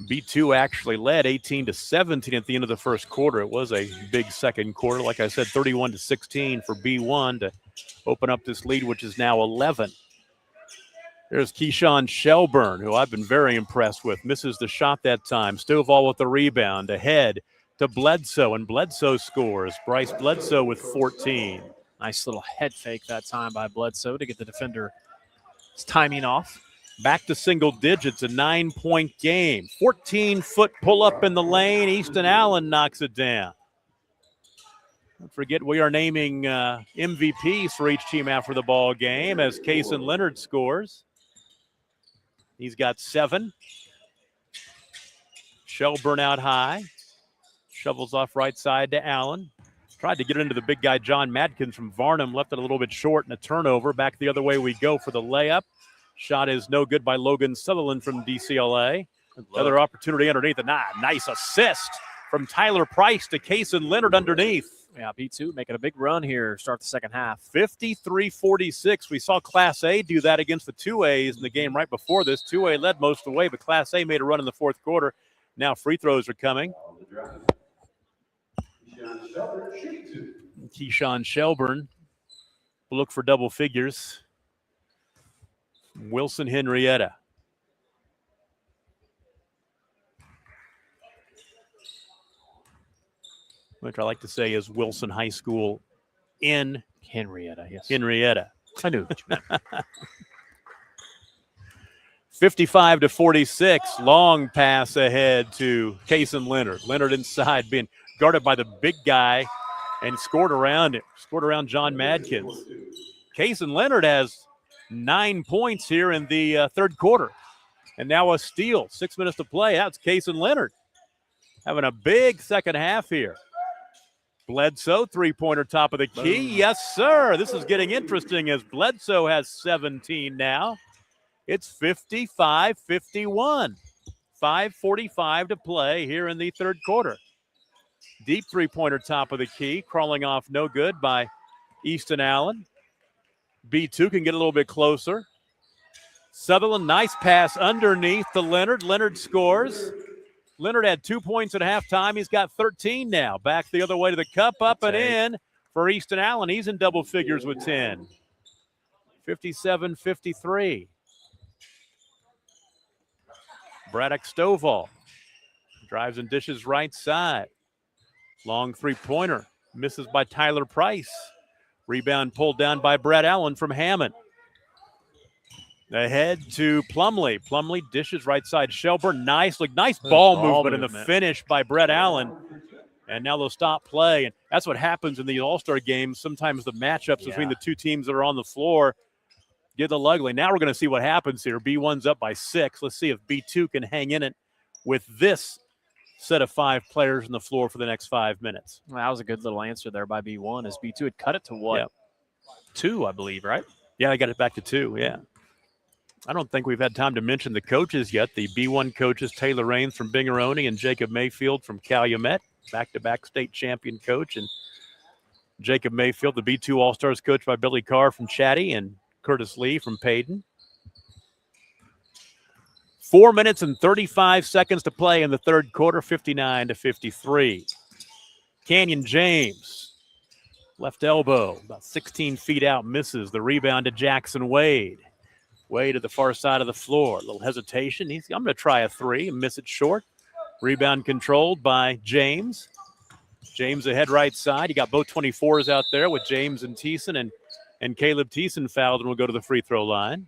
B2 actually led 18-17 at the end of the first quarter. It was a big second quarter. Like I said, 31-16 for B1 to open up this lead, which is now 11. There's Keyshawn Shelburne, who I've been very impressed with. Misses the shot that time. Stovall with the rebound. Ahead to Bledsoe, and Bledsoe scores. Bryce Bledsoe with 14. Nice little head fake that time by Bledsoe to get the defender's timing off. Back to single digits, a 9-point game. 14-foot pull-up in the lane. Easton Allen knocks it down. Don't forget, we are naming MVPs for each team after the ball game as Kaysen Leonard scores. He's got 7. Shelburne out high. Shovels off right side to Allen. Tried to get it into the big guy, John Madkins from Varnum. Left it a little bit short and a turnover. Back the other way we go for the layup. Shot is no good by Logan Sutherland from DCLA. Another opportunity underneath. And nice assist from Tyler Price to Kaysen Leonard underneath. Yeah, B2 making a big run here, start the second half. 53-46. We saw Class A do that against the 2As in the game right before this. 2A led most of the way, but Class A made a run in the fourth quarter. Now free throws are coming. Keyshawn Shelburne will look for double figures. Wilson Henrietta. Which I like to say is Wilson High School in Henrietta. Yes. Henrietta. I knew what you meant. 55-46. Long pass ahead to Kaysen Leonard. Leonard inside being guarded by the big guy and scored around him. Scored around John Madkins. Kaysen Leonard has 9 points here in the third quarter. And now a steal. 6 minutes to play. That's Kaysen Leonard having a big second half here. Bledsoe, three-pointer top of the key. Yes, sir. This is getting interesting as Bledsoe has 17 now. It's 55-51. 5:45 to play here in the third quarter. Deep three-pointer top of the key. Crawling off no good by Easton Allen. B2 can get a little bit closer. Sutherland, nice pass underneath to Leonard. Leonard scores. Leonard had 2 points at halftime. He's got 13 now. Back the other way to the cup, up and in for Easton Allen. He's in double figures with 10. 57-53. Braddock Stovall drives and dishes right side. Long three-pointer. Misses by Tyler Price. Rebound pulled down by Brad Allen from Hammond. Ahead to Plumlee. Plumlee dishes right side. Shelburne, nice ball movement in the finish by Brett Allen. And now they'll stop play. And that's what happens in the All-Star games. Sometimes the matchups between the two teams that are on the floor get a little ugly. Now we're going to see what happens here. B1's up by 6. Let's see if B2 can hang in it with this set of 5 players on the floor for the next 5 minutes. Well, that was a good little answer there by B1 as B2 had cut it to what? 2, I believe, right? Yeah, I got it back to 2, yeah. I don't think we've had time to mention the coaches yet. The B1 coaches, Taylor Raines from Bingeroni and Jacob Mayfield from Calumet, back-to-back state champion coach. And Jacob Mayfield, the B2 All-Stars coached by Billy Carr from Chatty and Curtis Lee from Payton. 4 minutes and 35 seconds to play in the third quarter, 59-53. Canyon James, left elbow, about 16 feet out, misses. The rebound to Jackson Wade. Way to the far side of the floor. A little hesitation. I'm going to try a 3 and miss it short. Rebound controlled by James. James ahead right side. You got both 24s out there with James and Thiessen, and Caleb Thiessen fouled and will go to the free throw line.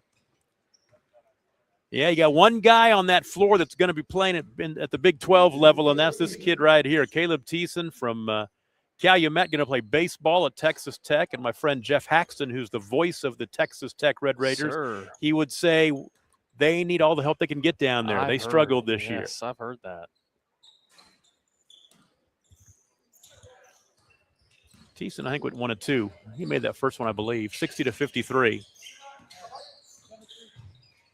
Yeah, you got one guy on that floor that's going to be playing at the Big 12 level, and that's this kid right here, Caleb Thiessen from Calumet, going to play baseball at Texas Tech. And my friend Jeff Haxton, who's the voice of the Texas Tech Red Raiders, he would say they need all the help they can get down there. They struggled this year. Yes, I've heard that. Thiessen, I think, went 1 of 2. He made that first one, I believe. 60-53.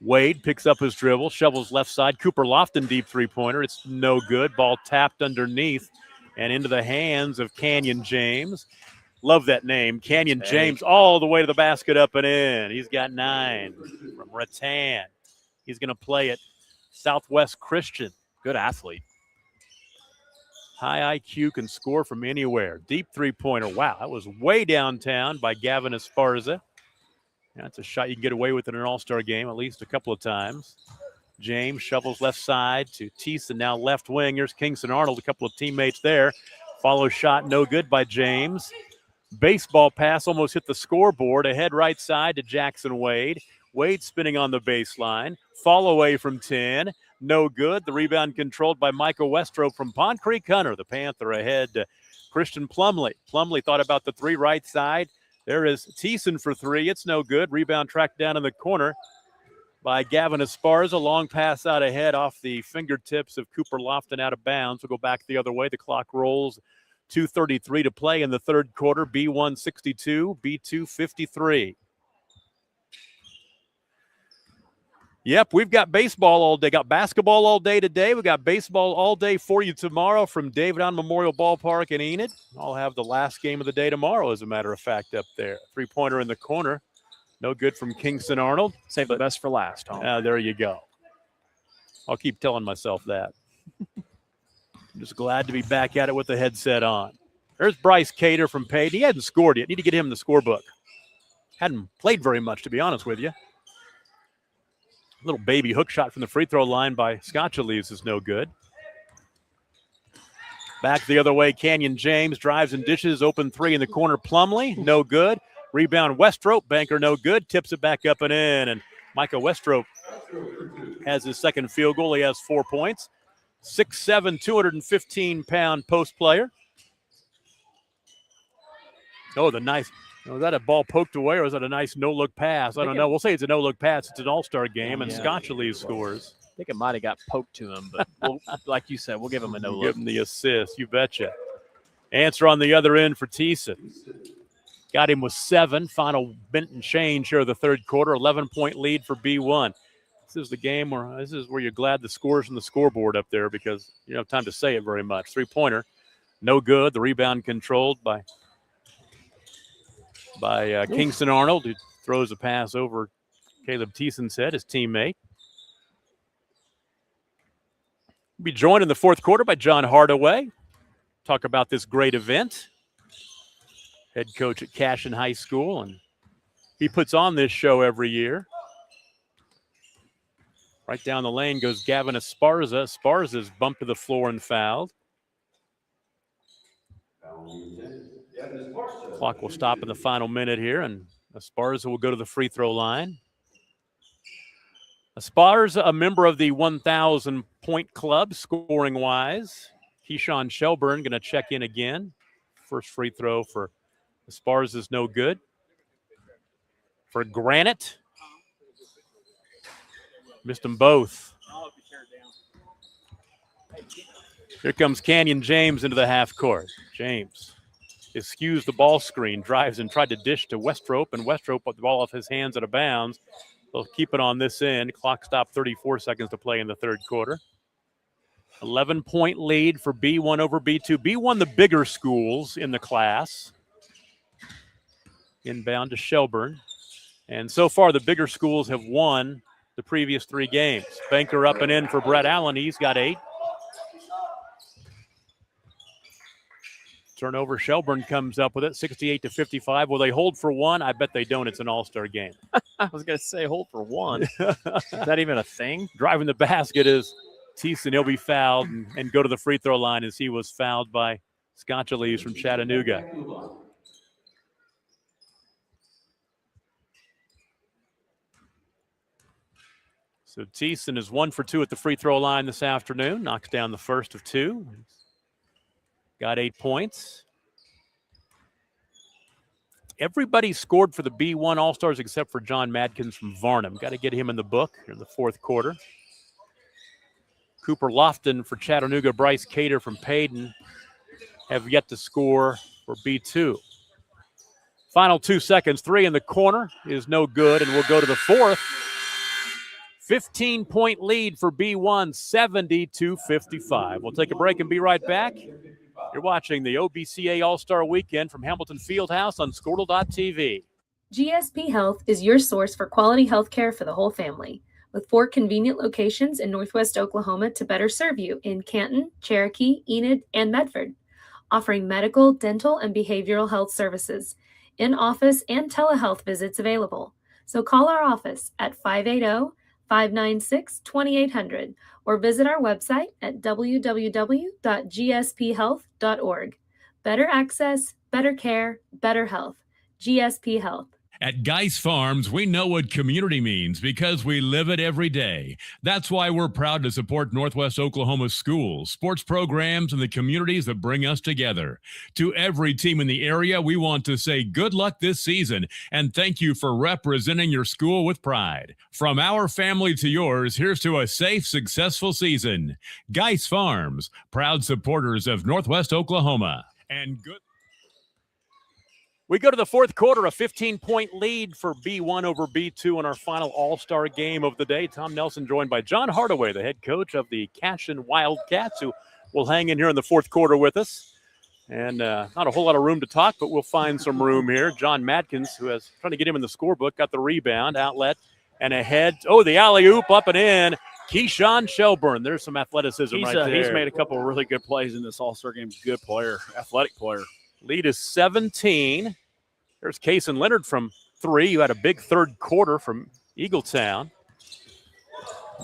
Wade picks up his dribble, shovels left side. Cooper Lofton deep three-pointer. It's no good. Ball tapped underneath and into the hands of Canyon James. Love that name, Canyon James, all the way to the basket, up and in. He's got 9 from Rattan. He's going to play at Southwest Christian. Good athlete. High IQ, can score from anywhere. Deep three-pointer. Wow, that was way downtown by Gavin Esparza. That's a shot you can get away with in an all-star game at least a couple of times. James shovels left side to Thiessen, now left wing. Here's Kingston Arnold, a couple of teammates there. Follow shot, no good by James. Baseball pass almost hit the scoreboard. Ahead right side to Jackson Wade. Wade spinning on the baseline. Fall away from 10. No good. The rebound controlled by Michael Westrope from Pond Creek Hunter. The Panther ahead to Christian Plumley. Plumley thought about the three right side. There is Thiessen for three. It's no good. Rebound tracked down in the corner by Gavin Esparza. Long pass out ahead off the fingertips of Cooper Lofton out of bounds. We'll go back the other way. The clock rolls. 2:33 to play in the third quarter. B1 62, B2 53. Yep, we've got baseball all day. Got basketball all day today. We got baseball all day for you tomorrow from David on Memorial Ballpark in Enid. I'll have the last game of the day tomorrow, as a matter of fact, up there. Three-pointer in the corner. No good from Kingston Arnold. Save the best for last, Tom. There you go. I'll keep telling myself that. I'm just glad to be back at it with the headset on. There's Bryce Cater from Payton. He hadn't scored yet. Need to get him in the scorebook. Hadn't played very much, to be honest with you. Little baby hook shot from the free throw line by Scotchaleves is no good. Back the other way, Canyon James drives and dishes. Open three in the corner, Plumley, no good. Rebound, Westrope, banker, no good. Tips it back up and in. And Micah Westrope has his second field goal. He has 4 points. 6'7", 215-pound post player. Oh, the nice. Was that a ball poked away, or was that a nice no-look pass? I don't know. We'll say it's a no-look pass. It's an all-star game, and Scotchaleves scores. I think it might have got poked to him, but like you said, we'll give him a no-look. Give him the assist. You betcha. Answer on the other end for Thiessen. Got him with 7. Final bent and change here of the third quarter. 11-point lead for B1. This is the game where you're glad the score's on the scoreboard up there because you don't have time to say it very much. Three-pointer, no good. The rebound controlled by Kingston Arnold, who throws a pass over Caleb Thiessen's head, his teammate. We'll be joined in the fourth quarter by John Hardaway. Talk about this great event. Head coach at Cashin High School, and he puts on this show every year. Right down the lane goes Gavin Esparza. Esparza's bumped to the floor and fouled. Clock will stop in the final minute here, and Esparza will go to the free throw line. Esparza, a member of the 1,000-point club, scoring-wise. Keyshawn Shelburne going to check in again. First free throw for Esparza is no good. For Granite, missed them both. Here comes Canyon James into the half court. James eschews the ball screen, drives and tried to dish to Westrope, and Westrope put the ball off his hands out of bounds. They'll keep it on this end. Clock stop, 34 seconds to play in the third quarter. 11-point lead for B1 over B2. B1, the bigger schools in the class. Inbound to Shelburne. And so far, the bigger schools have won the previous 3 games. Banker up and in for Brett Allen. He's got 8. Turnover. Shelburne comes up with it, 68-55. Will they hold for 1? I bet they don't. It's an all-star game. I was going to say hold for 1. Is that even a thing? Driving the basket is Thiessen. He'll be fouled and go to the free throw line as he was fouled by Scotchaleves from Chattanooga. So Thiessen is 1 for 2 at the free throw line this afternoon. Knocks down the first of 2. Got 8 points. Everybody scored for the B1 All-Stars except for John Madkins from Varnum. Got to get him in the book in the fourth quarter. Cooper Lofton for Chattanooga, Bryce Cater from Payton have yet to score for B2. Final 2 seconds. 3 in the corner is no good, and we'll go to the fourth. 15-point lead for B1, 70-55. We'll take a break and be right back. You're watching the OBCA All Star Weekend from Hamilton Fieldhouse on Squirtle.tv. GSP Health is your source for quality health care for the whole family. with 4 convenient locations in Northwest Oklahoma to better serve you in Canton, Cherokee, Enid, and Medford, offering medical, dental, and behavioral health services, in-office and telehealth visits available. So call our office at 580-596-2800 or visit our website at www.gsphealth.org. Better access, better care, better health. GSP Health. At Geis Farms, we know what community means because we live it every day. That's why we're proud to support Northwest Oklahoma schools, sports programs, and the communities that bring us together. To every team in the area, we want to say good luck this season and thank you for representing your school with pride. From our family to yours, here's to a safe, successful season. Geis Farms, proud supporters of Northwest Oklahoma. And good. We go to the fourth quarter, a 15-point lead for B1 over B2 in our final All-Star game of the day. Tom Nelson joined by John Hardaway, the head coach of the Cashin Wildcats, who will hang in here in the fourth quarter with us. And not a whole lot of room to talk, but we'll find some room here. John Matkins, who is trying to get him in the scorebook, got the rebound, outlet, and ahead. Oh, the alley-oop up and in. Keyshawn Shelburne. There's some athleticism right there. He's made a couple of really good plays in this All-Star game. Good player, athletic player. Lead is 17. There's Kason Leonard from 3. You had a big third quarter from Eagletown.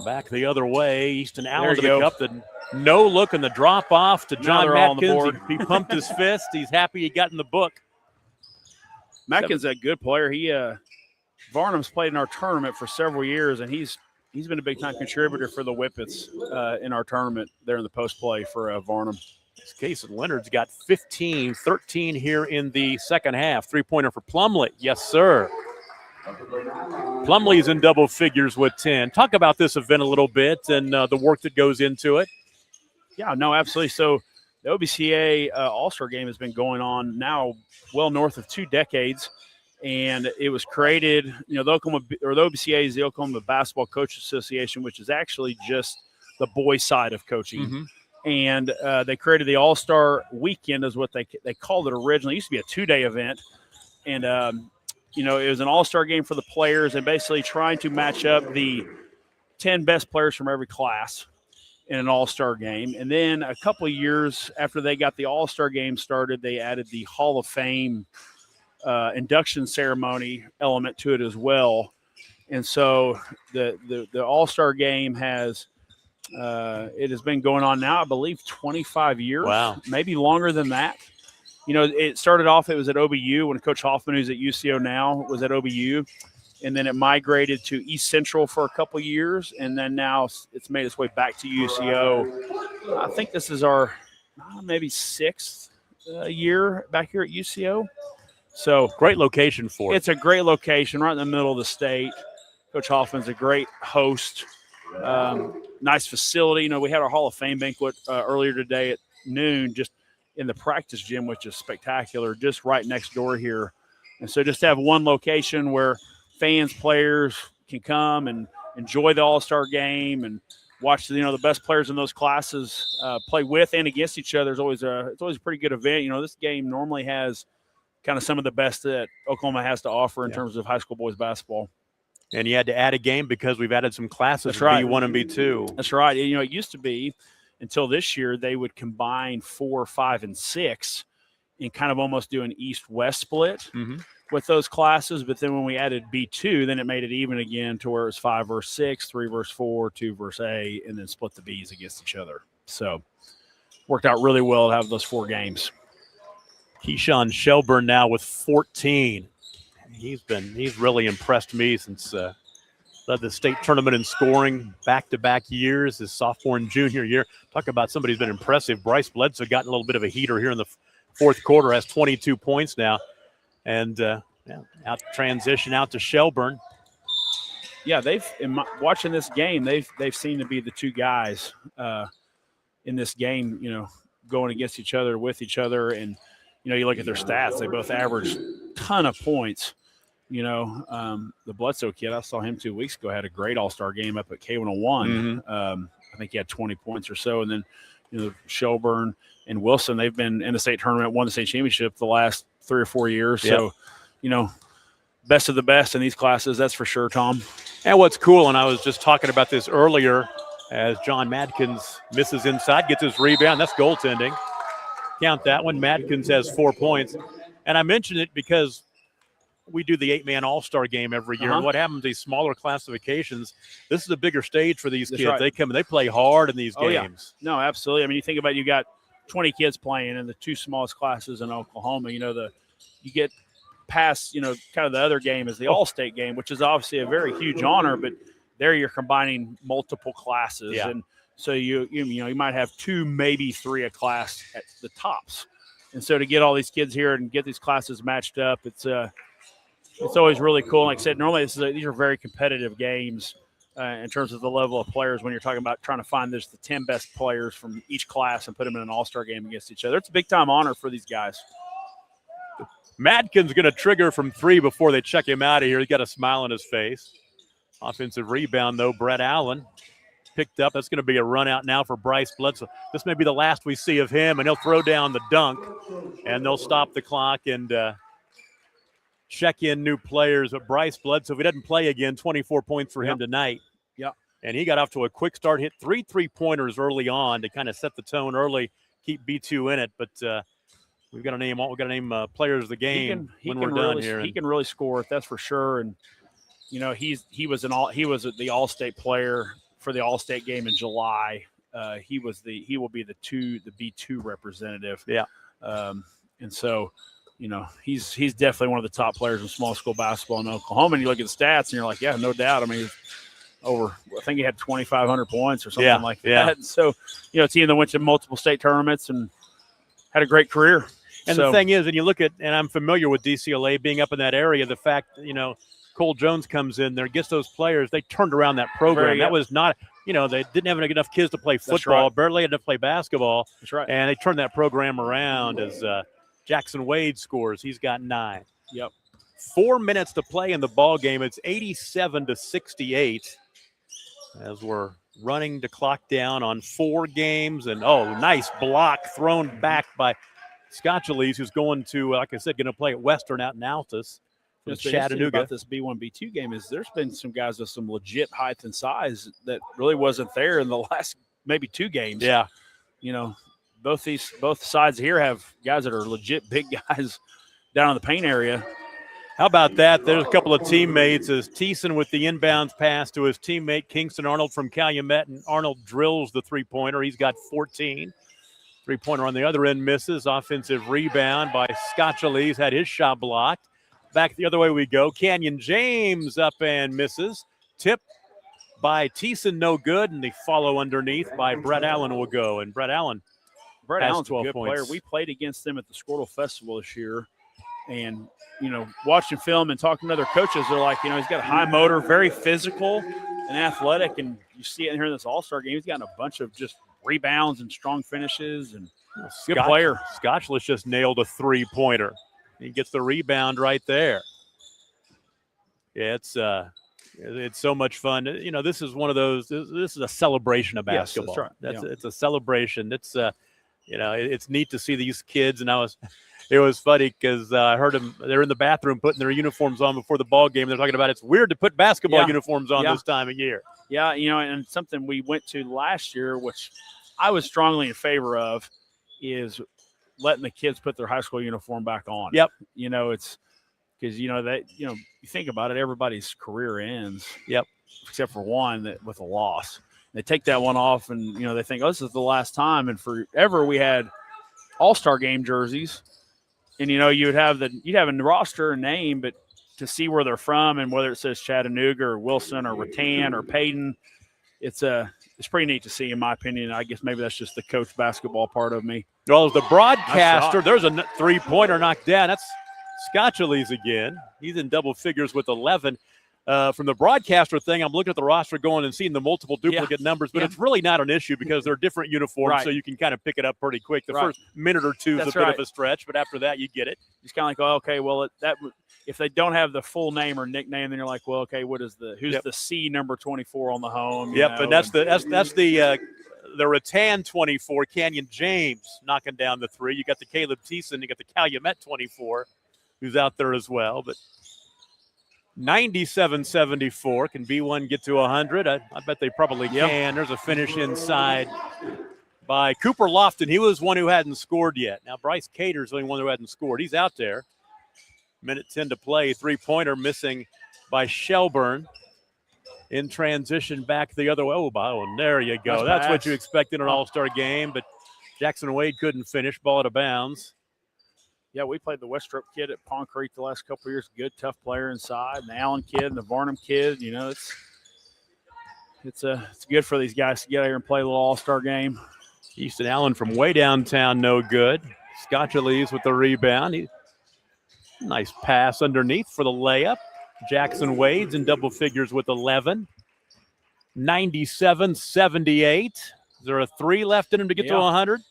Back the other way. Easton Allen to the cup. The no look and the drop off to John Matkins. He pumped his fist. He's happy he got in the book. Matkins is a good player. Varnum's played in our tournament for several years, and he's been a big-time contributor for the Whippets in our tournament there in the post play for Varnum. This case, Leonard's got 15, 13 here in the second half. Three-pointer for Plumley. Yes, sir. Plumley's in double figures with 10. Talk about this event a little bit and the work that goes into it. Yeah, no, absolutely. So the OBCA All-Star Game has been going on now well north of 2 decades, and it was created, the OBCA is the Oklahoma Basketball Coaches Association, which is actually just the boys' side of coaching. Mm-hmm. And they created the All-Star Weekend is what they called it originally. It used to be a 2-day event. And, it was an All-Star game for the players and basically trying to match up the 10 best players from every class in an All-Star game. And then a couple of years after they got the All-Star game started, they added the Hall of Fame induction ceremony element to it as well. And so the All-Star game has it has been going on now, I believe, 25 years. Wow. Maybe longer than that. It started off, it was at OBU when Coach Hoffman, who's at UCO now, was at OBU. And then it migrated to East Central for a couple of years. And then now it's made its way back to UCO. I think this is our maybe 6th year back here at UCO. So great location for it. It's a great location right in the middle of the state. Coach Hoffman's a great host. Nice facility. We had our Hall of Fame banquet earlier today at noon, just in the practice gym, which is spectacular, just right next door here. And so just to have one location where fans, players can come and enjoy the All-Star game and watch the best players in those classes play with and against each other. It's always a pretty good event. This game normally has kind of some of the best that Oklahoma has to offer in terms of high school boys basketball. And you had to add a game because we've added some classes. That's right. B1 and B2. That's right. It used to be until this year they would combine 4, 5, and 6 and kind of almost do an East-West split with those classes. But then when we added B2, then it made it even again to where it was 5 versus 6, 3 versus 4, 2 versus A, and then split the Bs against each other. So worked out really well to have those 4 games. Keyshawn Shelburne now with 14. He's really impressed me since led the state tournament in scoring back-to-back years, his sophomore and junior year. Talk about somebody who's been impressive. Bryce Bledsoe got a little bit of a heater here in the fourth quarter, has 22 points now. And out transition out to Shelburne. Yeah, watching this game, they've seemed to be the 2 guys in this game, going against each other, with each other. And, you look at their stats, they both average a ton of points. The Bledsoe kid, I saw him 2 weeks ago, had a great All-Star game up at K101. I think he had 20 points or so. And then, Shelburne and Wilson, they've been in the state tournament, won the state championship the last 3 or 4 years. Yep. So, best of the best in these classes, that's for sure, Tom. And what's cool, and I was just talking about this earlier, as John Madkins misses inside, gets his rebound. That's goaltending. Count that one. Madkins has 4 points. And I mention it because we do the 8-man All-Star game every year. And what happens, these smaller classifications, this is a bigger stage for these kids. Right. They come and they play hard in these games. Yeah. No, absolutely. I mean, you think about it, you got 20 kids playing in the 2 smallest classes in Oklahoma. You get past, kind of the other game is the All-State game, which is obviously a very huge honor, but there you're combining multiple classes. Yeah. And so you might have 2, maybe 3 a class at the tops. And so to get all these kids here and get these classes matched up, it's always really cool. Like I said, normally these are very competitive games in terms of the level of players when you're talking about trying to find the 10 best players from each class and put them in an all-star game against each other. It's a big-time honor for these guys. Madkin's going to trigger from 3 before they check him out of here. He's got a smile on his face. Offensive rebound, though, Brett Allen picked up. That's going to be a run out now for Bryce Bledsoe. This may be the last we see of him, and he'll throw down the dunk, and they'll stop the clock and check in new players. But Bryce Bledsoe, if he doesn't play again, 24 points for him tonight. Yeah. And he got off to a quick start, hit 3 3-pointers early on to kind of set the tone early, keep B2 in it. But we've got to name players of the game when we're done here. He can really score, that's for sure. And he was the All-State player for the All-State game in July. He will be the B2 representative. Yeah. And so, he's definitely one of the top players in small school basketball in Oklahoma. And you look at the stats and you're like, yeah, no doubt. I mean, I think he had 2,500 points or something like that. Yeah. And so, a team that went to multiple state tournaments and had a great career. And the thing is, and you look at, and I'm familiar with DCLA being up in that area, the fact, Cole Jones comes in there, gets those players, they turned around that program. That was not, they didn't have enough kids to play football, barely had to play basketball. That's right. And they turned that program around as Jackson Wade scores. He's got 9. Yep. 4 minutes to play in the ball game. It's 87-68 as we're running the clock down on 4 games. And, nice block thrown back by Scotchalese, who's going to, like I said, going to play at Western out in Altus. Chattanooga. About this B1, B2 game is there's been some guys with some legit height and size that really wasn't there in the last maybe 2 games. Yeah. Both sides here have guys that are legit big guys down in the paint area. How about that? There's a couple of teammates as Thiessen with the inbounds pass to his teammate Kingston Arnold from Calumet, and Arnold drills the 3-pointer. He's got 14. 3-pointer on the other end misses. Offensive rebound by Scotchalese, had his shot blocked. Back the other way we go. Canyon James up and misses. Tip by Thiessen, no good, and the follow underneath by Brett Allen will go. And Brett Allen's a 12 good points. player. We played against them at the Squirtle Festival this year. And, watching film and talking to other coaches, they're like, he's got a high motor, very physical and athletic. And you see it here in this All-Star game. He's gotten a bunch of just rebounds and strong finishes and good player. Scotchless just nailed a 3-pointer. He gets the rebound right there. Yeah, it's so much fun. This is one of those. This is a celebration of basketball. Yes, that's right. It's a celebration. It's it's neat to see these kids. And it was funny because I heard them. They're in the bathroom putting their uniforms on before the ball game. They're talking about it's weird to put basketball uniforms on this time of year. Yeah, and something we went to last year, which I was strongly in favor of, is letting the kids put their high school uniform back on. Yep. It's because, you think about it, everybody's career ends. Yep. Except for one with a loss. They take that one off and, they think, this is the last time. And forever we had All-Star game jerseys and, you'd have a roster and name, but to see where they're from and whether it says Chattanooga or Wilson or Rattan or Payton, it's pretty neat to see, in my opinion. I guess maybe that's just the coach basketball part of me. Well, as the broadcaster, there's a 3-pointer knocked down. That's Scotchalese again. He's in double figures with 11. From the broadcaster thing, I'm looking at the roster going and seeing the multiple duplicate numbers, but it's really not an issue because they're different uniforms, so you can kind of pick it up pretty quick. The first minute or two is a bit of a stretch, but after that, you get it. It's kind of like, okay, well, if they don't have the full name or nickname, then you're like, well, okay, who's the C number 24 on the home? And that's the Rattan 24, Canyon James knocking down the 3. You got the Caleb Thiessen, you got the Calumet 24, who's out there as well. But 97-74. Can B1 get to 100? I bet they probably can. There's a finish inside by Cooper Lofton. He was one who hadn't scored yet. Now Bryce Cater's the only one who hadn't scored. He's out there. Minute 10 to play. Three-pointer missing by Shelburne. In transition back the other way. Oh, and there you go. That's what you expect in an all-star game, but Jackson Wade couldn't finish. Ball out of bounds. Yeah, we played the Westrop kid at Pond Creek the last couple of years. Good, tough player inside. And the Allen kid and the Varnum kid. You know, it's good for these guys to get out here and play a little all-star game. Easton Allen from way downtown, no good. Scotcha leaves with the rebound. Nice pass underneath for the layup. Jackson Wade's in double figures with 11. 97-78. Is there a three left in him to get to 100?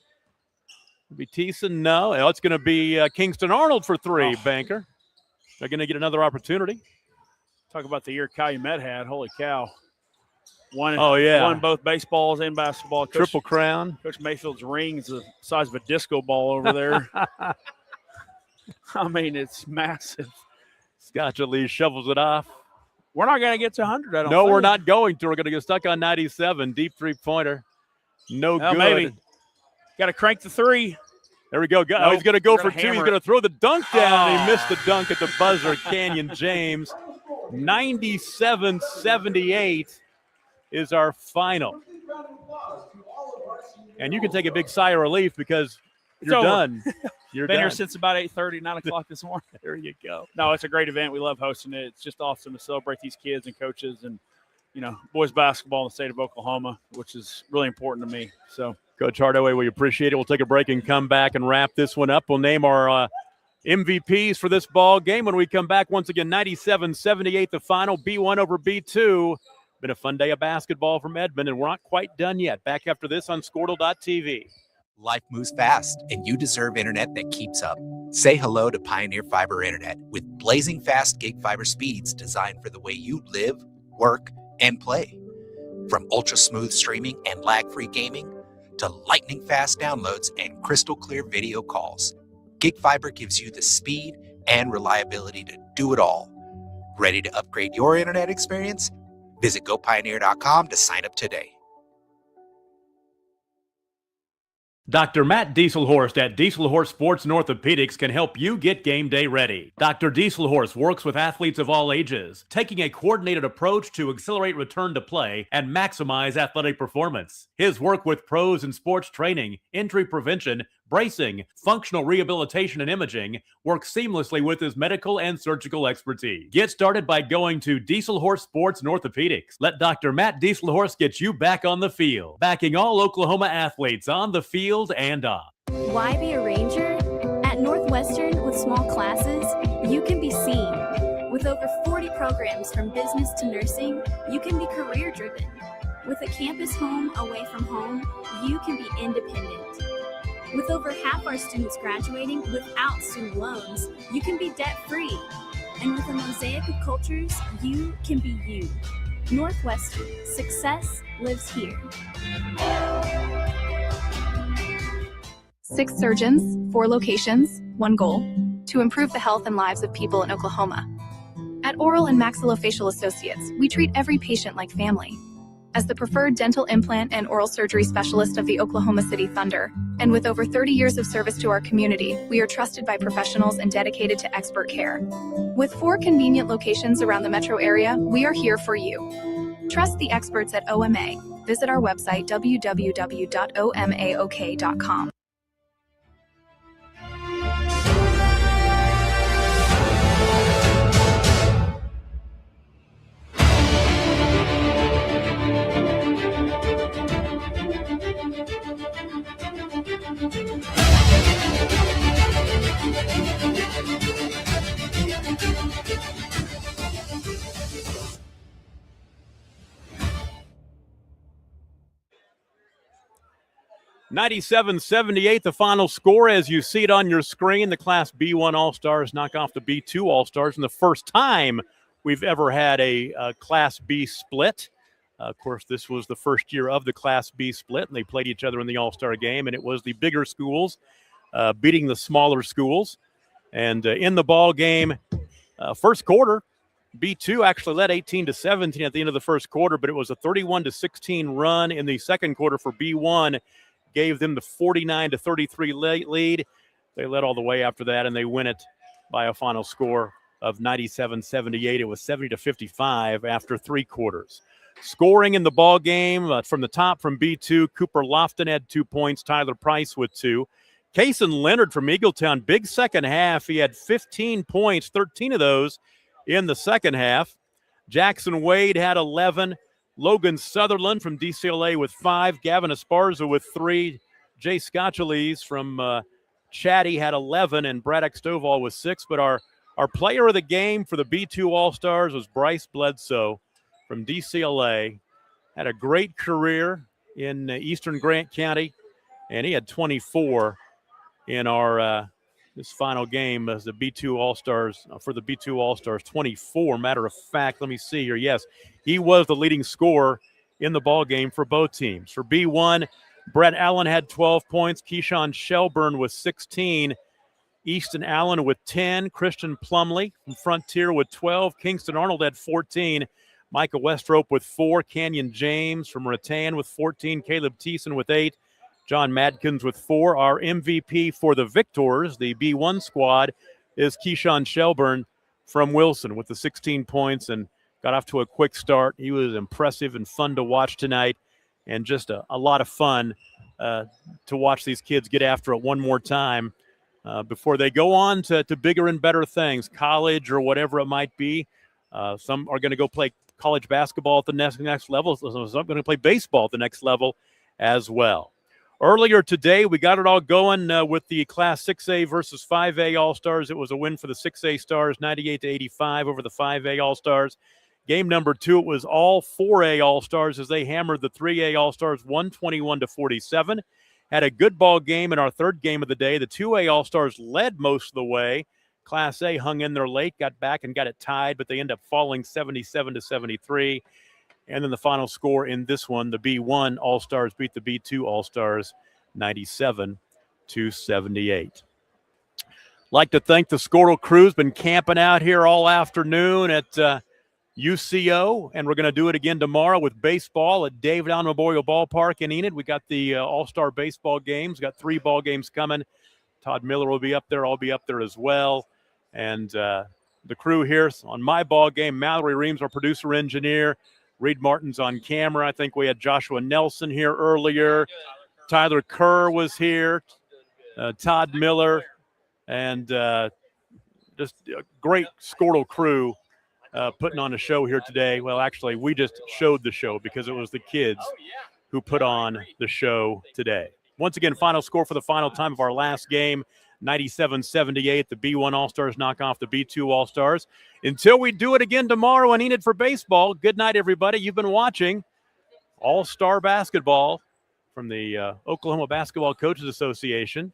Be Thiessen? No. It's going to be Kingston Arnold for three, Banker. They're going to get another opportunity. Talk about the year Calumet had. Holy cow. Won both baseballs and basketball. Triple crown. Coach Mayfield's ring's the size of a disco ball over there. I mean, it's massive. Scotcha Lee shovels it off. We're not going to get to 100, I don't No, think. we're not going to. We're going to get stuck on 97. Deep three-pointer. No good. Maybe. Got to crank the three. There we go. No, he's going to go for two. He's going to throw the dunk down. Oh. He missed the dunk at the buzzer. Canyon James. 97-78 is our final. And you can take a big sigh of relief because you're done. You're been done. here since about 8:30, 9 o'clock this morning. There you go. No, it's a great event. We love hosting it. It's just awesome to celebrate these kids and coaches and, you know, boys basketball in the state of Oklahoma, which is really important to me. So, Coach Hardaway, we appreciate it. We'll take a break and come back and wrap this one up. We'll name our MVPs for this ball game when we come back. Once again, 97-78, the final, B1 over B2. Been a fun day of basketball from Edmond, and we're not quite done yet. Back after this on Squirtle.tv. Life moves fast, and you deserve internet that keeps up. Say hello to Pioneer Fiber Internet with blazing fast gig fiber speeds designed for the way you live, work, and play. From ultra-smooth streaming and lag-free gaming to lightning-fast downloads and crystal-clear video calls, Gig Fiber gives you the speed and reliability to do it all. Ready to upgrade your internet experience? Visit GoPioneer.com to sign up today. Dr. Matt Dieselhorst at Dieselhorst Sports and Orthopedics can help you get game day ready. Dr. Dieselhorst works with athletes of all ages, taking a coordinated approach to accelerate return to play and maximize athletic performance. His work with pros in sports training, injury prevention, bracing, functional rehabilitation, and imaging works seamlessly with his medical and surgical expertise. Get started by going to Dieselhorst Sports and Orthopedics. Let Dr. Matt Dieselhorst get you back on the field, backing all Oklahoma athletes on the field and off. Why be a Ranger? At Northwestern, with small classes, you can be seen. With over 40 programs from business to nursing, you can be career-driven. With a campus home away from home, you can be independent. With over half our students graduating without student loans, you can be debt-free. And with a mosaic of cultures, you can be you. Northwestern, success lives here. 6 surgeons, 4 locations, 1 goal: to improve the health and lives of people in Oklahoma. At Oral and Maxillofacial Associates, we treat every patient like family. As the preferred dental implant and oral surgery specialist of the Oklahoma City Thunder, and with over 30 years of service to our community, we are trusted by professionals and dedicated to expert care. With 4 convenient locations around the metro area, we are here for you. Trust the experts at OMA. Visit our website, www.omaok.com. (97-78) the final score as you see it on your screen. The Class B1 All-Stars knock off the B2 All-Stars, and the first time we've ever had a Class B split. Of course, this was the first year of the Class B split, and they played each other in the All-Star game, and it was the bigger schools beating the smaller schools. And in the ball game, first quarter, B2 actually led 18-17 at the end of the first quarter, but it was a 31-16 run in the second quarter for B1, gave them the 49-33 lead. They led all the way after that, and they win it by a final score of 97-78. It was 70-55 after three quarters. Scoring in the ball game from the top from B2, Cooper Lofton had 2 points, Tyler Price with 2. Kason Leonard from Eagletown, big second half. He had 15 points, 13 of those in the second half. Jackson Wade had 11. Logan Sutherland from DCLA with 5. Gavin Esparza with 3. Jay Scotcheles from Chatty had 11, and Braddock Stovall with 6. But our player of the game for the B2 All-Stars was Bryce Bledsoe from DCLA. Had a great career in Eastern Grant County, and he had 24 in our this final game as the B2 All-Stars, for the B2 All-Stars, 24. Matter of fact, let me see here. Yes, he was the leading scorer in the ball game for both teams. For B1, Brett Allen had 12 points. Keyshawn Shelburne with 16. Easton Allen with 10. Christian Plumley from Frontier with 12. Kingston Arnold had 14. Micah Westrope with 4. Canyon James from Rattan with 14. Caleb Thiessen with 8. John Madkins with 4. Our MVP for the Victors, the B1 squad, is Keyshawn Shelburne from Wilson with the 16 points and got off to a quick start. He was impressive and fun to watch tonight, and just a lot of fun to watch these kids get after it one more time before they go on to bigger and better things, college or whatever it might be. Some are going to go play college basketball at the next level. Some are going to play baseball at the next level as well. Earlier today, we got it all going with the Class 6A versus 5A All-Stars. It was a win for the 6A Stars, 98-85 over the 5A All-Stars. Game number 2, it was all 4A All-Stars as they hammered the 3A All-Stars 121-47. Had a good ball game in our third game of the day. The 2A All-Stars led most of the way. Class A hung in there late, got back and got it tied, but they ended up falling 77-73. And then the final score in this one, the B1 All-Stars beat the B2 All-Stars 97-78. Like to thank the Squirtle crew's been camping out here all afternoon at UCO, and we're going to do it again tomorrow with baseball at David Allen Memorial Ballpark in Enid. We got the All-Star baseball games. Got 3 ball games coming. Todd Miller will be up there. I'll be up there as well. And the crew here on my ball game, Mallory Reams, our producer engineer. Reed Martin's on camera. I think we had Joshua Nelson here earlier. Tyler Kerr was here. Todd Miller. And just a great Squirtle crew putting on a show here today. Well, actually, we just showed the show because it was the kids who put on the show today. Once again, final score for the final time of our last game, 97-78. The B1 All-Stars knock off the B2 All-Stars. Until we do it again tomorrow on Enid for baseball, good night, everybody. You've been watching All-Star Basketball from the Oklahoma Basketball Coaches Association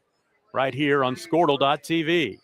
right here on Squirtle.tv.